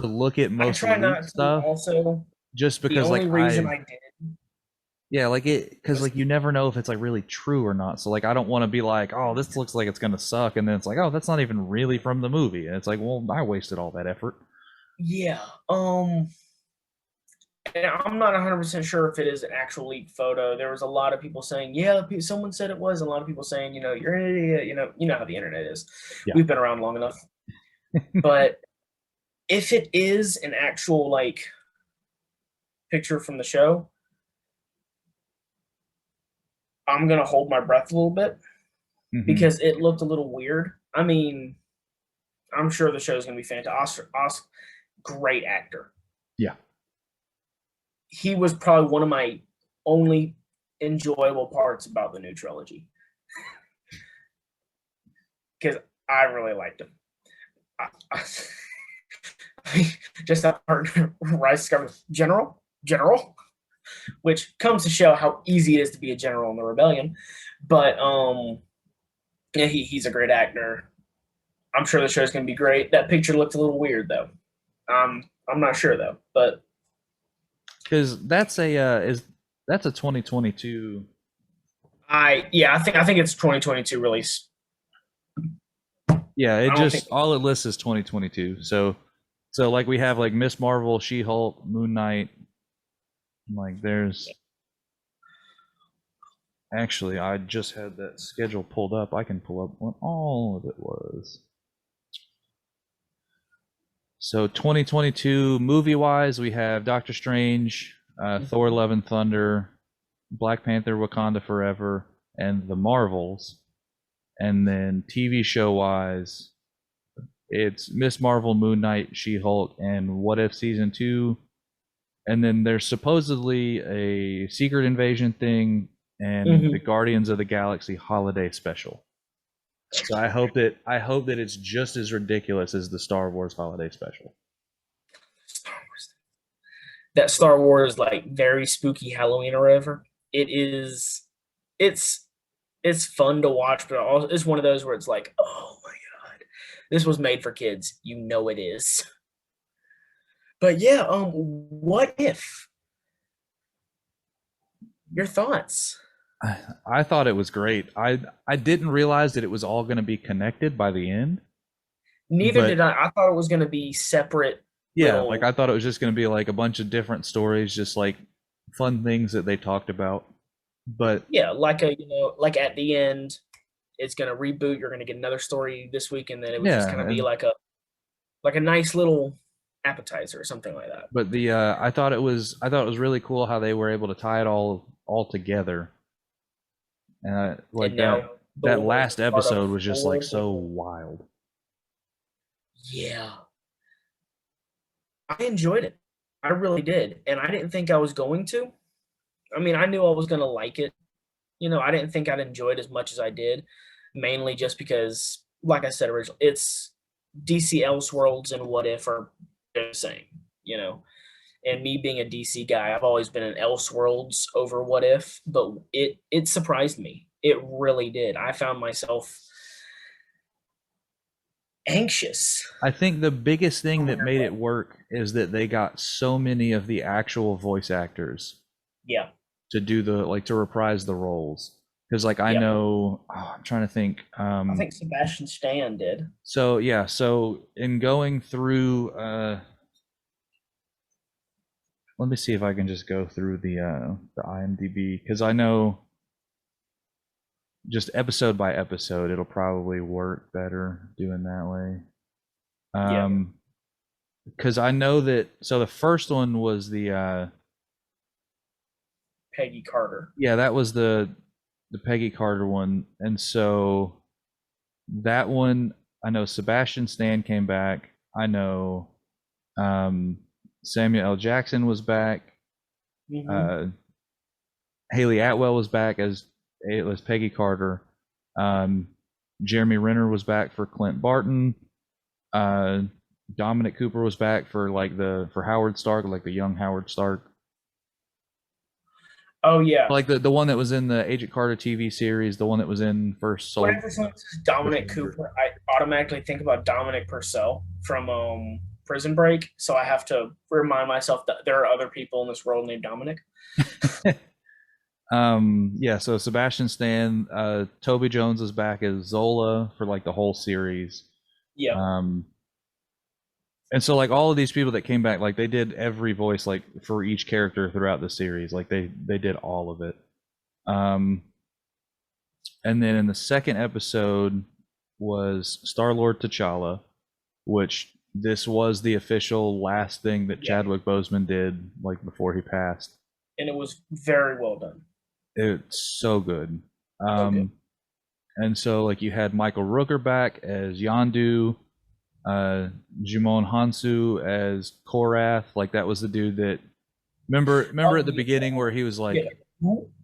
Speaker 2: look at
Speaker 1: I
Speaker 2: most
Speaker 1: try
Speaker 2: leaked
Speaker 1: not to
Speaker 2: stuff
Speaker 1: also.
Speaker 2: just
Speaker 1: The
Speaker 2: because
Speaker 1: only
Speaker 2: like
Speaker 1: reason I did
Speaker 2: Yeah, like it, because like you never know if it's like really true or not. So like I don't want to be like, oh, this looks like it's gonna suck, and then it's like, oh, that's not even really from the movie, and it's like, well, I wasted all that effort.
Speaker 1: Yeah. And I'm not 100% sure if it is an actual leaked photo. There was a lot of people saying, yeah, someone said it was. A lot of people saying, you're an idiot. You know how the internet is.
Speaker 2: Yeah.
Speaker 1: We've been around long enough. But if it is an actual like picture from the show, I'm gonna hold my breath a little bit because it looked a little weird. I mean, I'm sure the show's gonna be fantastic. Great actor.
Speaker 2: Yeah.
Speaker 1: He was probably one of my only enjoyable parts about the new trilogy because I really liked him. Just that part, Rice discovers general, which comes to show how easy it is to be a general in the rebellion. But yeah, he's a great actor. I'm sure the show's gonna be great. That picture looked a little weird though. I'm not sure though, but
Speaker 2: because that's a 2022.
Speaker 1: I think it's 2022 release.
Speaker 2: Yeah, all it lists is 2022. So like we have like Miss Marvel, She-Hulk, Moon Knight. Like there's actually, I just had that schedule pulled up. I can pull up what all of it was. So 2022 movie-wise, we have Doctor Strange, Thor: Love and Thunder, Black Panther: Wakanda Forever, and The Marvels. And then TV show-wise, it's Miss Marvel, Moon Knight, She-Hulk, and What If Season 2. And then there's supposedly a Secret Invasion thing and the Guardians of the Galaxy holiday special. So I hope that it's just as ridiculous as the Star Wars holiday special.
Speaker 1: That Star Wars like very spooky Halloween or whatever. It's fun to watch, but also it's one of those where it's like, oh my god, this was made for kids. You know it is. But yeah, what if? Your thoughts?
Speaker 2: I thought it was great. I didn't realize that it was all going to be connected by the end.
Speaker 1: Neither did I. I thought it was going to be separate.
Speaker 2: Yeah, like I thought it was just going to be like a bunch of different stories, just like fun things that they talked about. But
Speaker 1: yeah, like like at the end, it's going to reboot. You're going to get another story this week, and then it was just going to be like a nice little appetizer or something like that.
Speaker 2: But I thought it was really cool how they were able to tie it all together. Like that last episode was just like so wild.
Speaker 1: Yeah. I enjoyed it. I really did. And I didn't think I was going to. I mean, I knew I was going to like it. I didn't think I'd enjoy it as much as I did, mainly just because, like I said originally, it's DC Elseworlds and What If are the same, And me being a DC guy, I've always been an Elseworlds over What If, but it surprised me. It really did. I found myself anxious.
Speaker 2: I think the biggest thing that made it work is that they got so many of the actual voice actors.
Speaker 1: Yeah.
Speaker 2: To do to reprise the roles. Because like I know, I'm trying to think. I
Speaker 1: think Sebastian Stan did.
Speaker 2: So yeah, so in going through, let me see if I can just go through the IMDb, because I know just episode by episode, it'll probably work better doing that way. Because I know that. So the first one was the
Speaker 1: Peggy Carter.
Speaker 2: Yeah, that was the Peggy Carter one, and so that one, I know Sebastian Stan came back. I know Samuel L. Jackson was back. Haley Atwell was back as Peggy Carter. Jeremy Renner was back for Clint Barton. Dominic Cooper was back for for Howard Stark, like the young Howard Stark.
Speaker 1: Oh yeah,
Speaker 2: like the one that was in the Agent Carter TV series, the one that was in First Soul.
Speaker 1: Whenever someone says Dominic Cooper, I automatically think about Dominic Purcell from Prison Break. So I have to remind myself that there are other people in this world named Dominic.
Speaker 2: Yeah, so Sebastian Stan, Toby Jones is back as Zola for like the whole series.
Speaker 1: Yeah.
Speaker 2: Um, and so like all of these people that came back, like they did every voice like for each character throughout the series. Like they did all of it. Um, and then in the second episode was Star-Lord T'Challa, which this was the official last thing that
Speaker 1: Yeah.
Speaker 2: Chadwick Boseman did like before he passed.
Speaker 1: And it was very well done.
Speaker 2: It's so good.
Speaker 1: So good.
Speaker 2: And so like you had Michael Rooker back as Yondu, uh Jimon Hansu as Korath. Like that was the dude that remember
Speaker 1: Oh,
Speaker 2: at the beginning where he was
Speaker 1: yeah.
Speaker 2: like,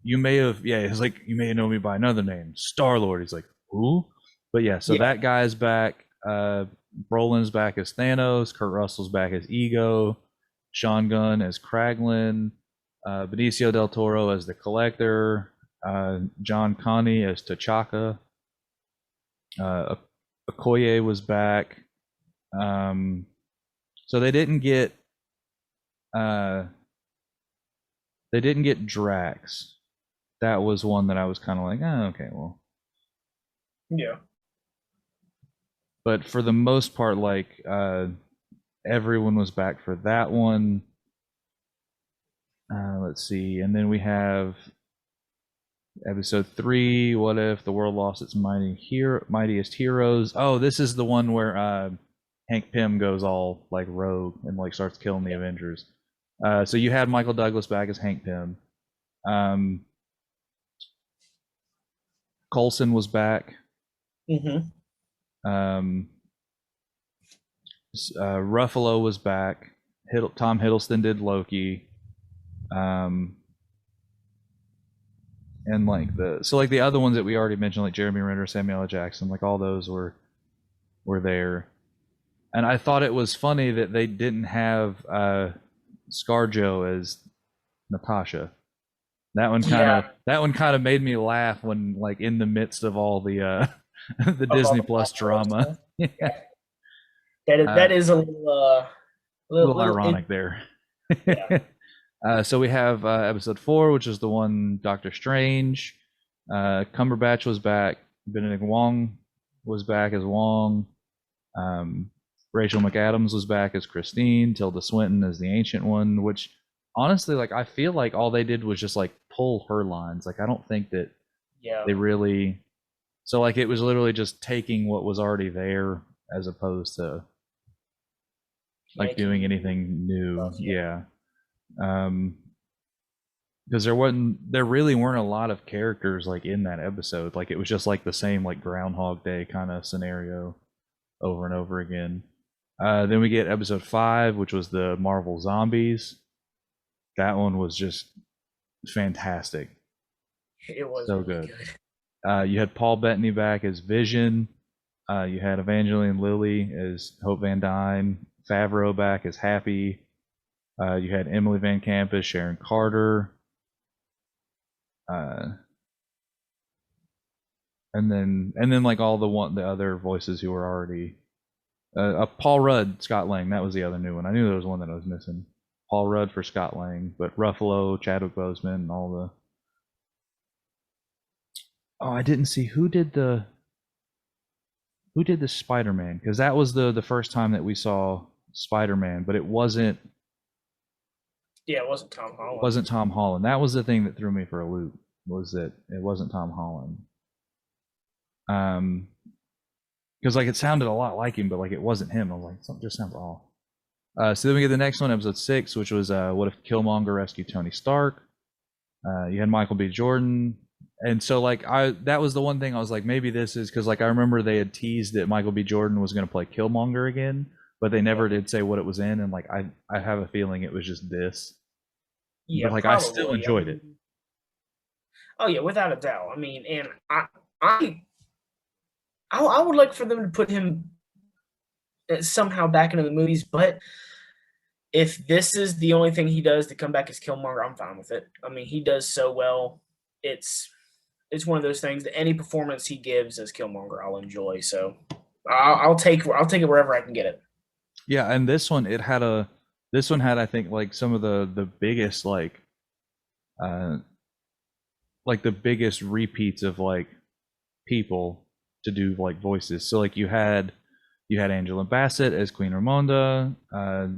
Speaker 2: you may have, yeah, he's like, you may have known me by another name, Star Lord. He's like, who? But yeah, so
Speaker 1: Yeah.
Speaker 2: that guy's back. Brolin's back as Thanos. Kurt Russell's back as Ego. Sean Gunn as Kraglin. Benicio del Toro as the Collector. John Connie as T'Chaka. Okoye was back. So they didn't get Drax. That was one that I was kind of like, oh, okay, well.
Speaker 1: Yeah.
Speaker 2: But for the most part, like everyone was back for that one. Let's see, and then we have episode 3. What if the world lost its mightiest heroes? Oh, this is the one where Hank Pym goes all like rogue and like starts killing the Avengers. So you had Michael Douglas back as Hank Pym. Coulson was back.
Speaker 1: Mm-hmm.
Speaker 2: Ruffalo was back. Tom Hiddleston did Loki. And like the other ones that we already mentioned, like Jeremy Renner, Samuel L. Jackson, like all those were there. And I thought it was funny that they didn't have ScarJo as Natasha. That one kind of made me laugh when like in the midst of all the the Disney Plus drama.
Speaker 1: Yeah. That is a
Speaker 2: little ironic there.
Speaker 1: Yeah.
Speaker 2: So we have episode 4, which is the one Doctor Strange. Cumberbatch was back. Benedict Wong was back as Wong. Rachel McAdams was back as Christine. Tilda Swinton as the Ancient One, which honestly, like, I feel like all they did was just like pull her lines. Like, I don't think that they really. So like, it was literally just taking what was already there as opposed to like doing anything new. Yeah. Because there really weren't a lot of characters like in that episode. Like it was just like the same like Groundhog Day kind of scenario over and over again. Then we get episode 5, which was the Marvel Zombies. That one was just fantastic.
Speaker 1: It was
Speaker 2: so
Speaker 1: really
Speaker 2: good. You had Paul Bettany back as Vision. You had Evangeline Lilly as Hope Van Dyne. Favreau back as Happy. You had Emily Van Camp as Sharon Carter. And then like all the other voices who were already Paul Rudd, Scott Lang, that was the other new one. I knew there was one that I was missing. Paul Rudd for Scott Lang, but Ruffalo, Chadwick Boseman, and all the. Oh, I didn't see who did the Spider-Man, because that was the first time that we saw Spider-Man, but it wasn't.
Speaker 1: Yeah, it wasn't Tom Holland.
Speaker 2: It wasn't Tom Holland. That was the thing that threw me for a loop. Was that it wasn't Tom Holland? Because like it sounded a lot like him, but like it wasn't him. I was like, something just sounds off. So then we get the next one, episode 6, which was what if Killmonger rescued Tony Stark? You had Michael B. Jordan, and so like that was the one thing I was like, maybe this is because like I remember they had teased that Michael B. Jordan was going to play Killmonger again, but they never did say what it was in, and like I have a feeling it was just this.
Speaker 1: Yeah,
Speaker 2: but like
Speaker 1: probably.
Speaker 2: I still enjoyed it.
Speaker 1: Oh yeah, without a doubt. I mean, and I would like for them to put him somehow back into the movies, but if this is the only thing he does to come back as Killmonger, I'm fine with it. I mean, he does so well. It's one of those things that any performance he gives as Killmonger, I'll enjoy. So I'll take it wherever I can get it.
Speaker 2: Yeah, and this one had I think like some of the biggest like like the biggest repeats of like people to do like voices. So like you had Angela Bassett as Queen Ramonda,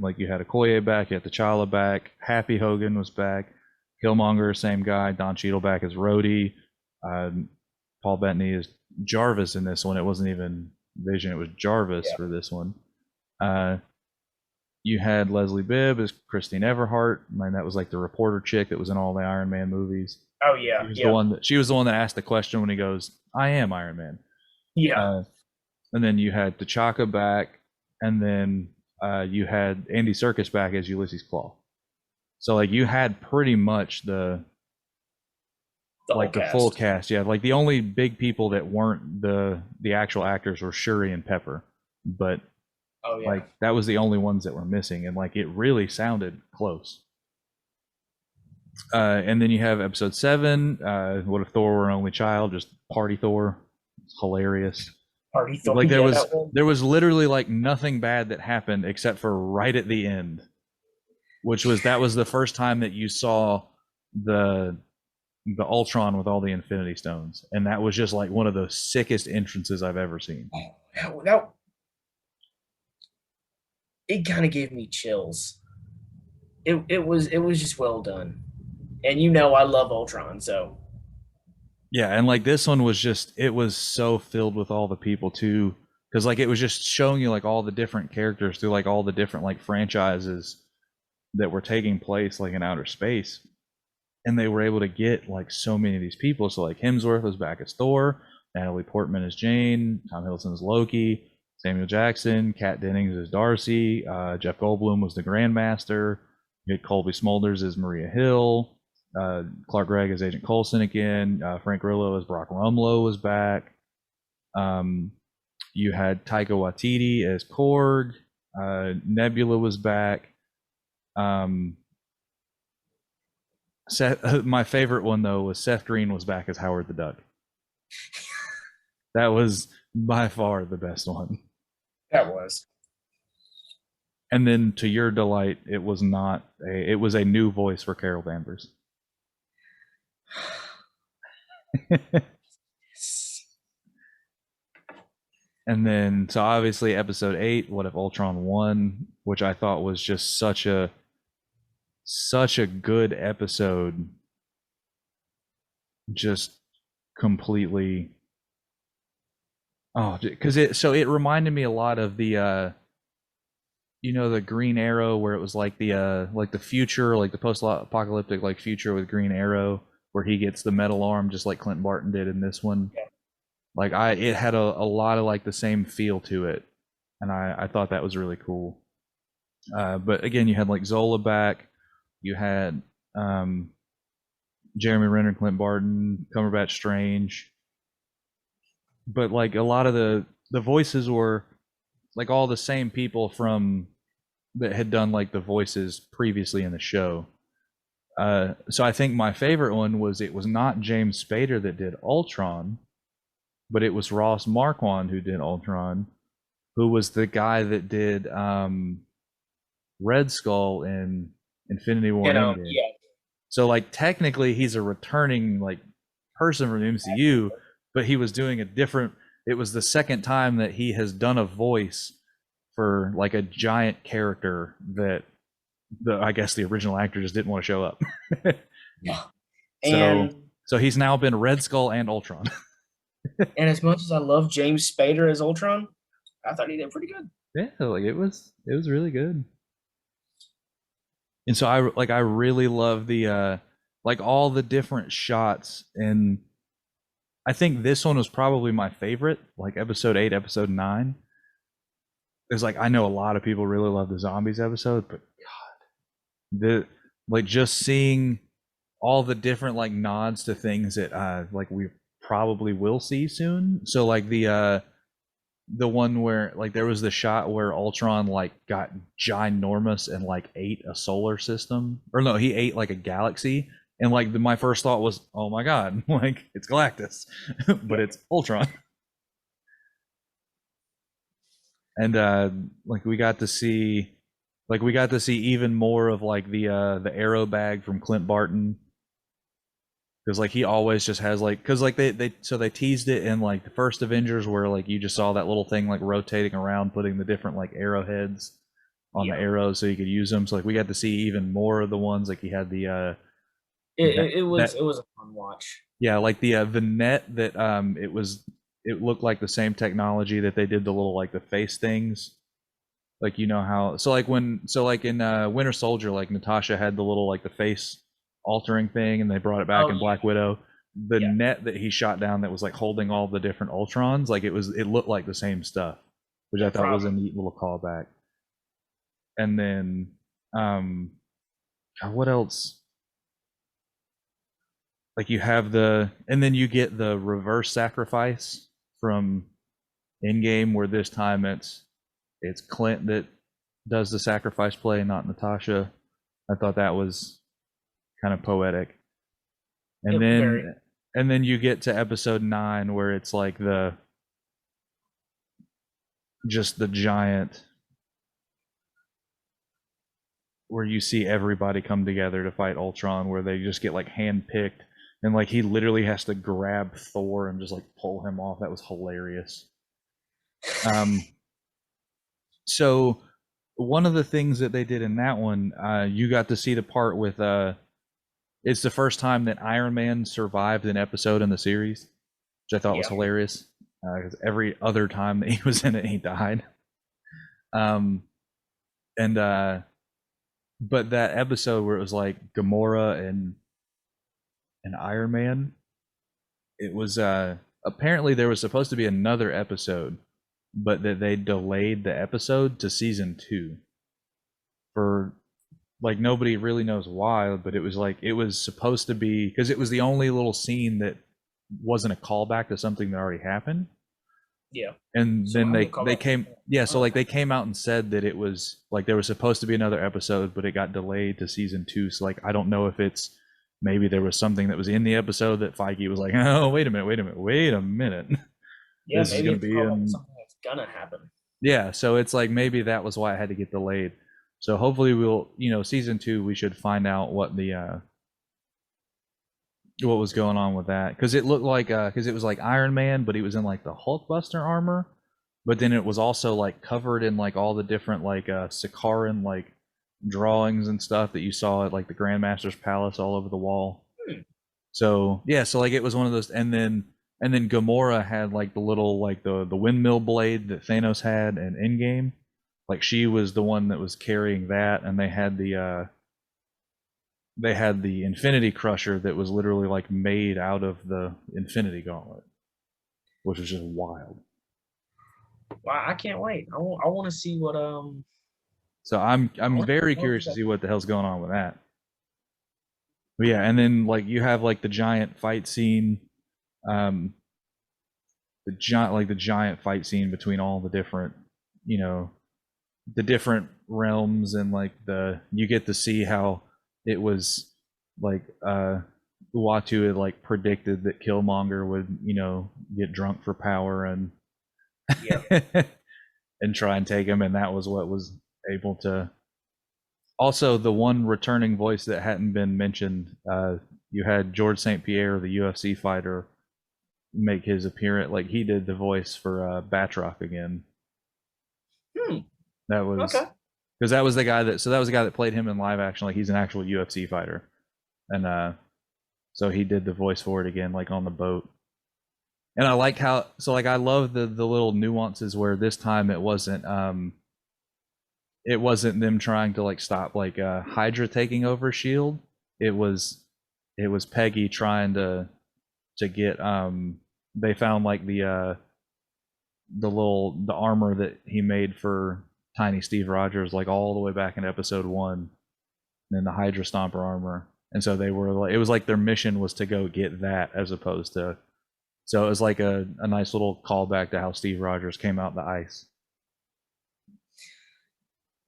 Speaker 2: like you had Okoye back, you had T'Challa back, Happy Hogan was back, Killmonger, same guy, Don Cheadle back as Rhodey, uh, Paul Bettany is Jarvis in this one. It wasn't even Vision, it was Jarvis
Speaker 1: Yeah.
Speaker 2: for this one. Uh, you had Leslie Bibb as Christine Everhart. I mean, that was like the reporter chick that was in all the Iron Man movies.
Speaker 1: Oh yeah. Yeah.
Speaker 2: She was the one that asked the question when he goes, "I am Iron Man."
Speaker 1: Yeah.
Speaker 2: And then you had T'Chaka back, and then you had Andy Serkis back as Ulysses Claw. So like you had pretty much the like the full cast. Yeah, like the only big people that weren't the actual actors were Shuri and Pepper, but
Speaker 1: Oh yeah.
Speaker 2: like that was the only ones that were missing, and like it really sounded close. And then you have episode 7, What If Thor Were an Only Child? Just Party Thor. It's hilarious.
Speaker 1: Party Thor.
Speaker 2: Like
Speaker 1: Yeah,
Speaker 2: there was literally like nothing bad that happened except for right at the end, that was the first time that you saw the Ultron with all the Infinity Stones, and that was just like one of the sickest entrances I've ever seen.
Speaker 1: that it kind of gave me chills. It was just well done, and you know I love Ultron, so
Speaker 2: Yeah, and like this one was just it was so filled with all the people too, because like it was just showing you like all the different characters through like all the different like franchises that were taking place like in outer space, and they were able to get like so many of these people. So like Hemsworth was back as Thor, Natalie Portman as Jane, Tom Hiddleston as Loki, Samuel Jackson, Kat Dennings as Darcy, Jeff Goldblum was the Grandmaster, you had Colby Smulders as Maria Hill, Clark Gregg as Agent Coulson again, Frank Grillo as Brock Rumlow was back. You had Taika Waititi as Korg, Nebula was back. My favorite one though was Seth Green was back as Howard the Duck. That was by far the best one.
Speaker 1: that was.
Speaker 2: And then to your delight, it was a new voice for Carol Danvers. And then so obviously episode 8, What If Ultron won, which I thought was just such a good episode. Just completely because it reminded me a lot of the the Green Arrow, where it was like the future, like the post-apocalyptic like future with Green Arrow, where he gets the metal arm just like Clint Barton did in this one.
Speaker 1: Yeah.
Speaker 2: Like it had a lot of like the same feel to it, and I thought that was really cool. But again, you had like Zola back, you had Jeremy Renner, Clint Barton, Cumberbatch Strange, but like a lot of the voices were like all the same people from that had done like the voices previously in the show. So I think my favorite one was it was not James Spader that did Ultron, but it was Ross Marquand who did Ultron, who was the guy that did Red Skull in Infinity War.
Speaker 1: Yeah.
Speaker 2: So like technically he's a returning like person from the MCU, but he was doing a different. It was the second time that he has done a voice for like a giant character that I guess the original actor just didn't want to show up.
Speaker 1: Yeah. And
Speaker 2: so he's now been Red Skull and Ultron.
Speaker 1: And as much as I love James Spader as Ultron, I thought he did pretty good.
Speaker 2: Yeah, like it was really good. And so I really love the like all the different shots, and I think this one was probably my favorite, like episode 8, episode 9. It's like I know a lot of people really love the zombies episode, but God, the like just seeing all the different like nods to things that like we probably will see soon. So like the one where like there was the shot where Ultron like got ginormous and like ate a solar system, or no, he ate like a galaxy, and like my first thought was, oh my god, like it's Galactus, but it's Ultron. And like we got to see even more of like the arrow bag from Clint Barton. because like he always just has like, because like they teased it in like the first Avengers where like you just saw that little thing like rotating around, putting the different like arrowheads on the arrows so you could use them. So like we got to see even more of the ones, like he had the
Speaker 1: It was a fun watch.
Speaker 2: yeah, like the net that it looked like the same technology that they did the little like the face things. Like you know how so like in Winter Soldier, like Natasha had the little like the face altering thing and they brought it back
Speaker 1: Oh
Speaker 2: in
Speaker 1: yeah,
Speaker 2: Black Widow. The
Speaker 1: yeah.
Speaker 2: net that he shot down that was like holding all the different Ultrons, like it looked like the same stuff, which I thought was a
Speaker 1: Probably.
Speaker 2: neat little callback. And then what else? Like you have and then you get the reverse sacrifice from Endgame, where this time it's Clint that does the sacrifice play, not Natasha. I thought that was kind of poetic. And
Speaker 1: Very.
Speaker 2: then you get to episode 9 where it's like just the giant, where you see everybody come together to fight Ultron, where they just get like handpicked and like he literally has to grab Thor and just like pull him off. That was hilarious. So one of the things that they did in that one, you got to see the part with it's the first time that Iron Man survived an episode in the series, which I thought was hilarious, because every other time that he was in it, he died. But that episode where it was like Gamora and Iron Man, it was apparently there was supposed to be another episode, but that they delayed the episode to season 2 for like nobody really knows why, but it was like it was supposed to be because it was the only little scene that wasn't a callback to something that already happened.
Speaker 1: Yeah.
Speaker 2: And so then they came so like they came out and said that it was like there was supposed to be another episode, but it got delayed to season 2. So like I don't know if it's maybe there was something that was in the episode that Feige was like, oh wait a minute.
Speaker 1: Yeah,
Speaker 2: this
Speaker 1: maybe
Speaker 2: is
Speaker 1: it's
Speaker 2: be in...
Speaker 1: something that's gonna happen.
Speaker 2: Yeah, so it's like maybe that was why it had to get delayed. So hopefully we'll, season 2 we should find out what was going on with that, because it looked like because it was like Iron Man, but he was in like the Hulkbuster armor, but then it was also like covered in like all the different like Sakaran like drawings and stuff that you saw at like the Grandmaster's palace all over the wall. So yeah, so like it was one of those, and then Gamora had like the little like the windmill blade that Thanos had in Endgame. Like she was the one that was carrying that, and they had the Infinity Crusher that was literally like made out of the Infinity Gauntlet, which was just wild.
Speaker 1: Wow, I can't wait. I want to see what
Speaker 2: So I'm very curious to see what the hell's going on with that. But yeah, and then like you have like the giant fight scene, the giant fight scene between all the different, the different realms, and like you get to see how it was like Uatu had like predicted that Killmonger would, get drunk for power and and try and take him, and that was what was able to. Also, the one returning voice that hadn't been mentioned, you had George St. Pierre, the UFC fighter, make his appearance. Like he did the voice for Batroc again. That was okay. Because that was the guy that played him in live action. Like he's an actual UFC fighter, and so he did the voice for it again, like on the boat. And I like how I love the little nuances where this time it wasn't them trying to like stop like Hydra taking over Shield. It was Peggy trying to get they found like the armor that he made for Tiny Steve Rogers, like all the way back in episode 1, and then the Hydra Stomper armor. And so they were like, it was like their mission was to go get that, as opposed to, so it was like a nice little callback to how Steve Rogers came out the ice.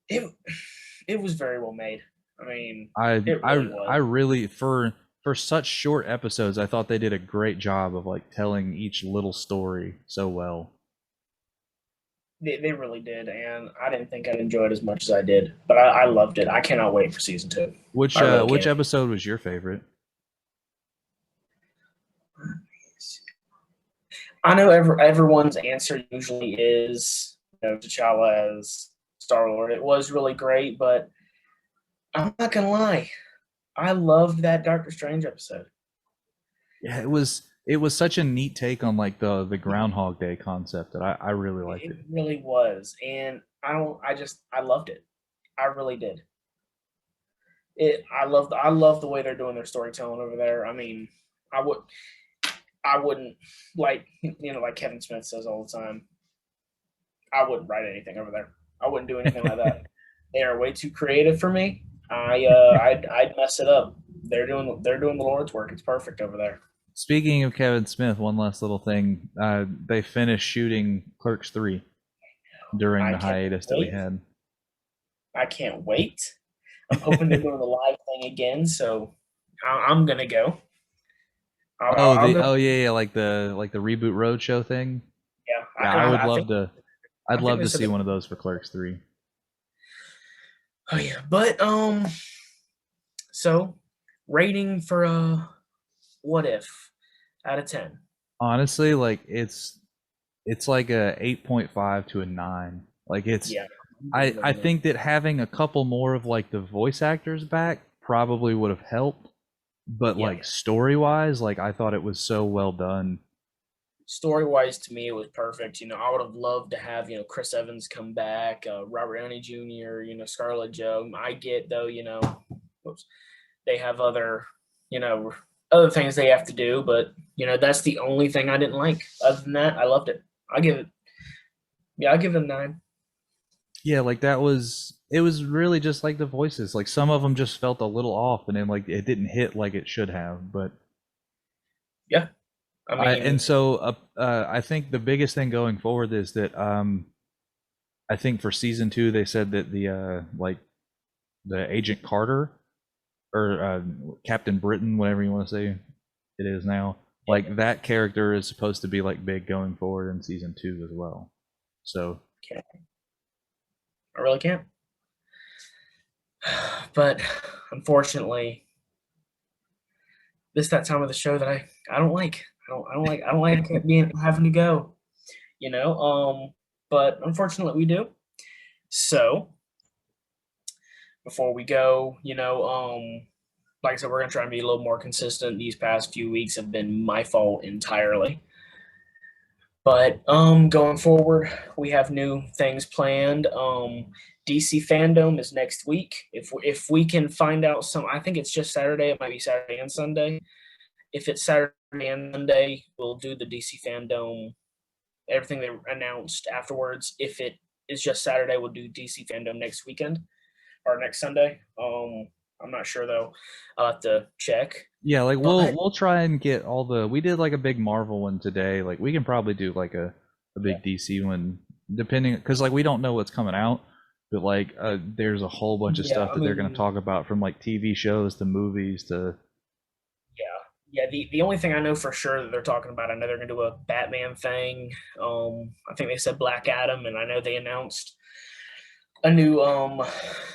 Speaker 1: It was very well made. I mean,
Speaker 2: I really for such short episodes, I thought they did a great job of like telling each little story so well.
Speaker 1: They really did, and I didn't think I'd enjoy it as much as I did, but I loved it. I cannot wait for season 2.
Speaker 2: Which episode was your favorite?
Speaker 1: I know everyone's answer usually is, T'Challa as Star Lord. It was really great, but I'm not gonna lie, I loved that Doctor Strange episode.
Speaker 2: Yeah, it was such a neat take on like the Groundhog Day concept that I really liked
Speaker 1: It
Speaker 2: it.
Speaker 1: really was, and I loved it. I really did. I love the way they're doing their storytelling over there. I mean, I would I wouldn't like Kevin Smith says all the time. I wouldn't write anything over there. I wouldn't do anything like that. They are way too creative for me. I'd mess it up. They're doing the Lord's work. It's perfect over there.
Speaker 2: Speaking of Kevin Smith, one last little thing. They finished shooting Clerks 3 during
Speaker 1: I
Speaker 2: the
Speaker 1: can't
Speaker 2: hiatus that we
Speaker 1: wait.
Speaker 2: had.
Speaker 1: I can't wait. I'm hoping they're doing the live thing again, so I'm gonna go. I'll go.
Speaker 2: Oh yeah, yeah, like the Reboot Roadshow thing.
Speaker 1: Yeah,
Speaker 2: Yeah,
Speaker 1: and
Speaker 2: I would
Speaker 1: I
Speaker 2: love
Speaker 1: think
Speaker 2: to. I'd
Speaker 1: I think
Speaker 2: love
Speaker 1: they
Speaker 2: to
Speaker 1: said
Speaker 2: see
Speaker 1: that.
Speaker 2: one of those for Clerks 3.
Speaker 1: Oh yeah, but so rating for what if out of 10?
Speaker 2: Honestly, like it's like a 8.5 to a 9. Like it's
Speaker 1: Yeah, I'm
Speaker 2: I
Speaker 1: giving it
Speaker 2: I
Speaker 1: a 9.
Speaker 2: think that having a couple more of like the voice actors back probably would have helped, but
Speaker 1: Yeah,
Speaker 2: like story-wise, like I thought it was so well done.
Speaker 1: story wise, to me, it was perfect. I would have loved to have Chris Evans come back, Robert Downey Jr., Scarlett Joe. I get though, whoops, they have you know, other things they have to do, but that's the only thing I didn't like. Other than that, I loved it. I give it, yeah, I give it a 9.
Speaker 2: Yeah, like that was it was really just like the voices. Like some of them just felt a little off and then like it didn't hit like it should have, but
Speaker 1: Yeah, I
Speaker 2: I and
Speaker 1: mean,
Speaker 2: so I think the biggest thing going forward is that I think for season 2 they said that the like the Agent Carter or Captain Britain, whatever you want to say it is now,
Speaker 1: yeah,
Speaker 2: like that character is supposed to be like big going forward in season 2 as well. So
Speaker 1: can't, I really can't. But unfortunately, this that time of the show that I don't like. I don't like being having to go. You know. But unfortunately, we do. So before we go, like I said, we're gonna try and be a little more consistent. These past few weeks have been my fault entirely. But going forward, we have new things planned. DC fandom is next week. If we can find out some, I think it's just Saturday. It might be Saturday and Sunday. If it's Saturday and Monday, we'll do the DC fandom, everything they announced afterwards. If it is just Saturday, we'll do DC fandom next weekend or next Sunday. I'm not sure though. I'll have to check.
Speaker 2: yeah, like we'll
Speaker 1: But
Speaker 2: we'll try and get all the we did like a big Marvel one today. Like we can probably do like a
Speaker 1: yeah,
Speaker 2: big DC one depending because like we don't know what's coming out, but like there's a whole bunch of
Speaker 1: yeah,
Speaker 2: stuff
Speaker 1: I
Speaker 2: that they're going to
Speaker 1: mean,
Speaker 2: talk about from like TV shows to movies to
Speaker 1: yeah. The only thing I know for sure that they're talking about, I know they're gonna do a Batman thing. I think they said Black Adam, and I know they announced a new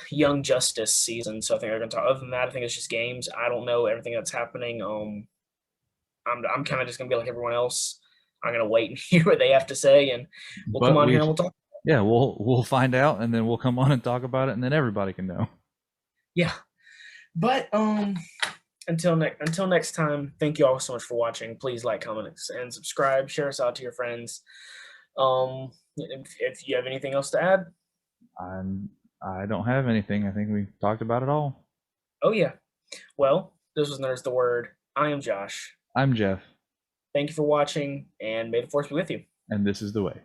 Speaker 1: Young Justice season. So I think they're gonna talk. Other than that, I think it's just games. I don't know everything that's happening. I'm kind of just gonna be like everyone else. I'm gonna wait and hear what they have to say, and we'll come
Speaker 2: but
Speaker 1: on here
Speaker 2: we
Speaker 1: and we'll talk.
Speaker 2: yeah, we'll find out and then we'll come on and talk about it and then everybody can know.
Speaker 1: Yeah, but until next time, thank you all so much for watching. Please like, comment, and subscribe. Share us out to your friends. If you have anything else to add,
Speaker 2: I'm I don't have anything. I think we talked about it all.
Speaker 1: oh yeah. Well, this was Nerds the Word. I am Josh.
Speaker 2: I'm Jeff
Speaker 1: Thank you for watching, and may the force be with you.
Speaker 2: and this is the way.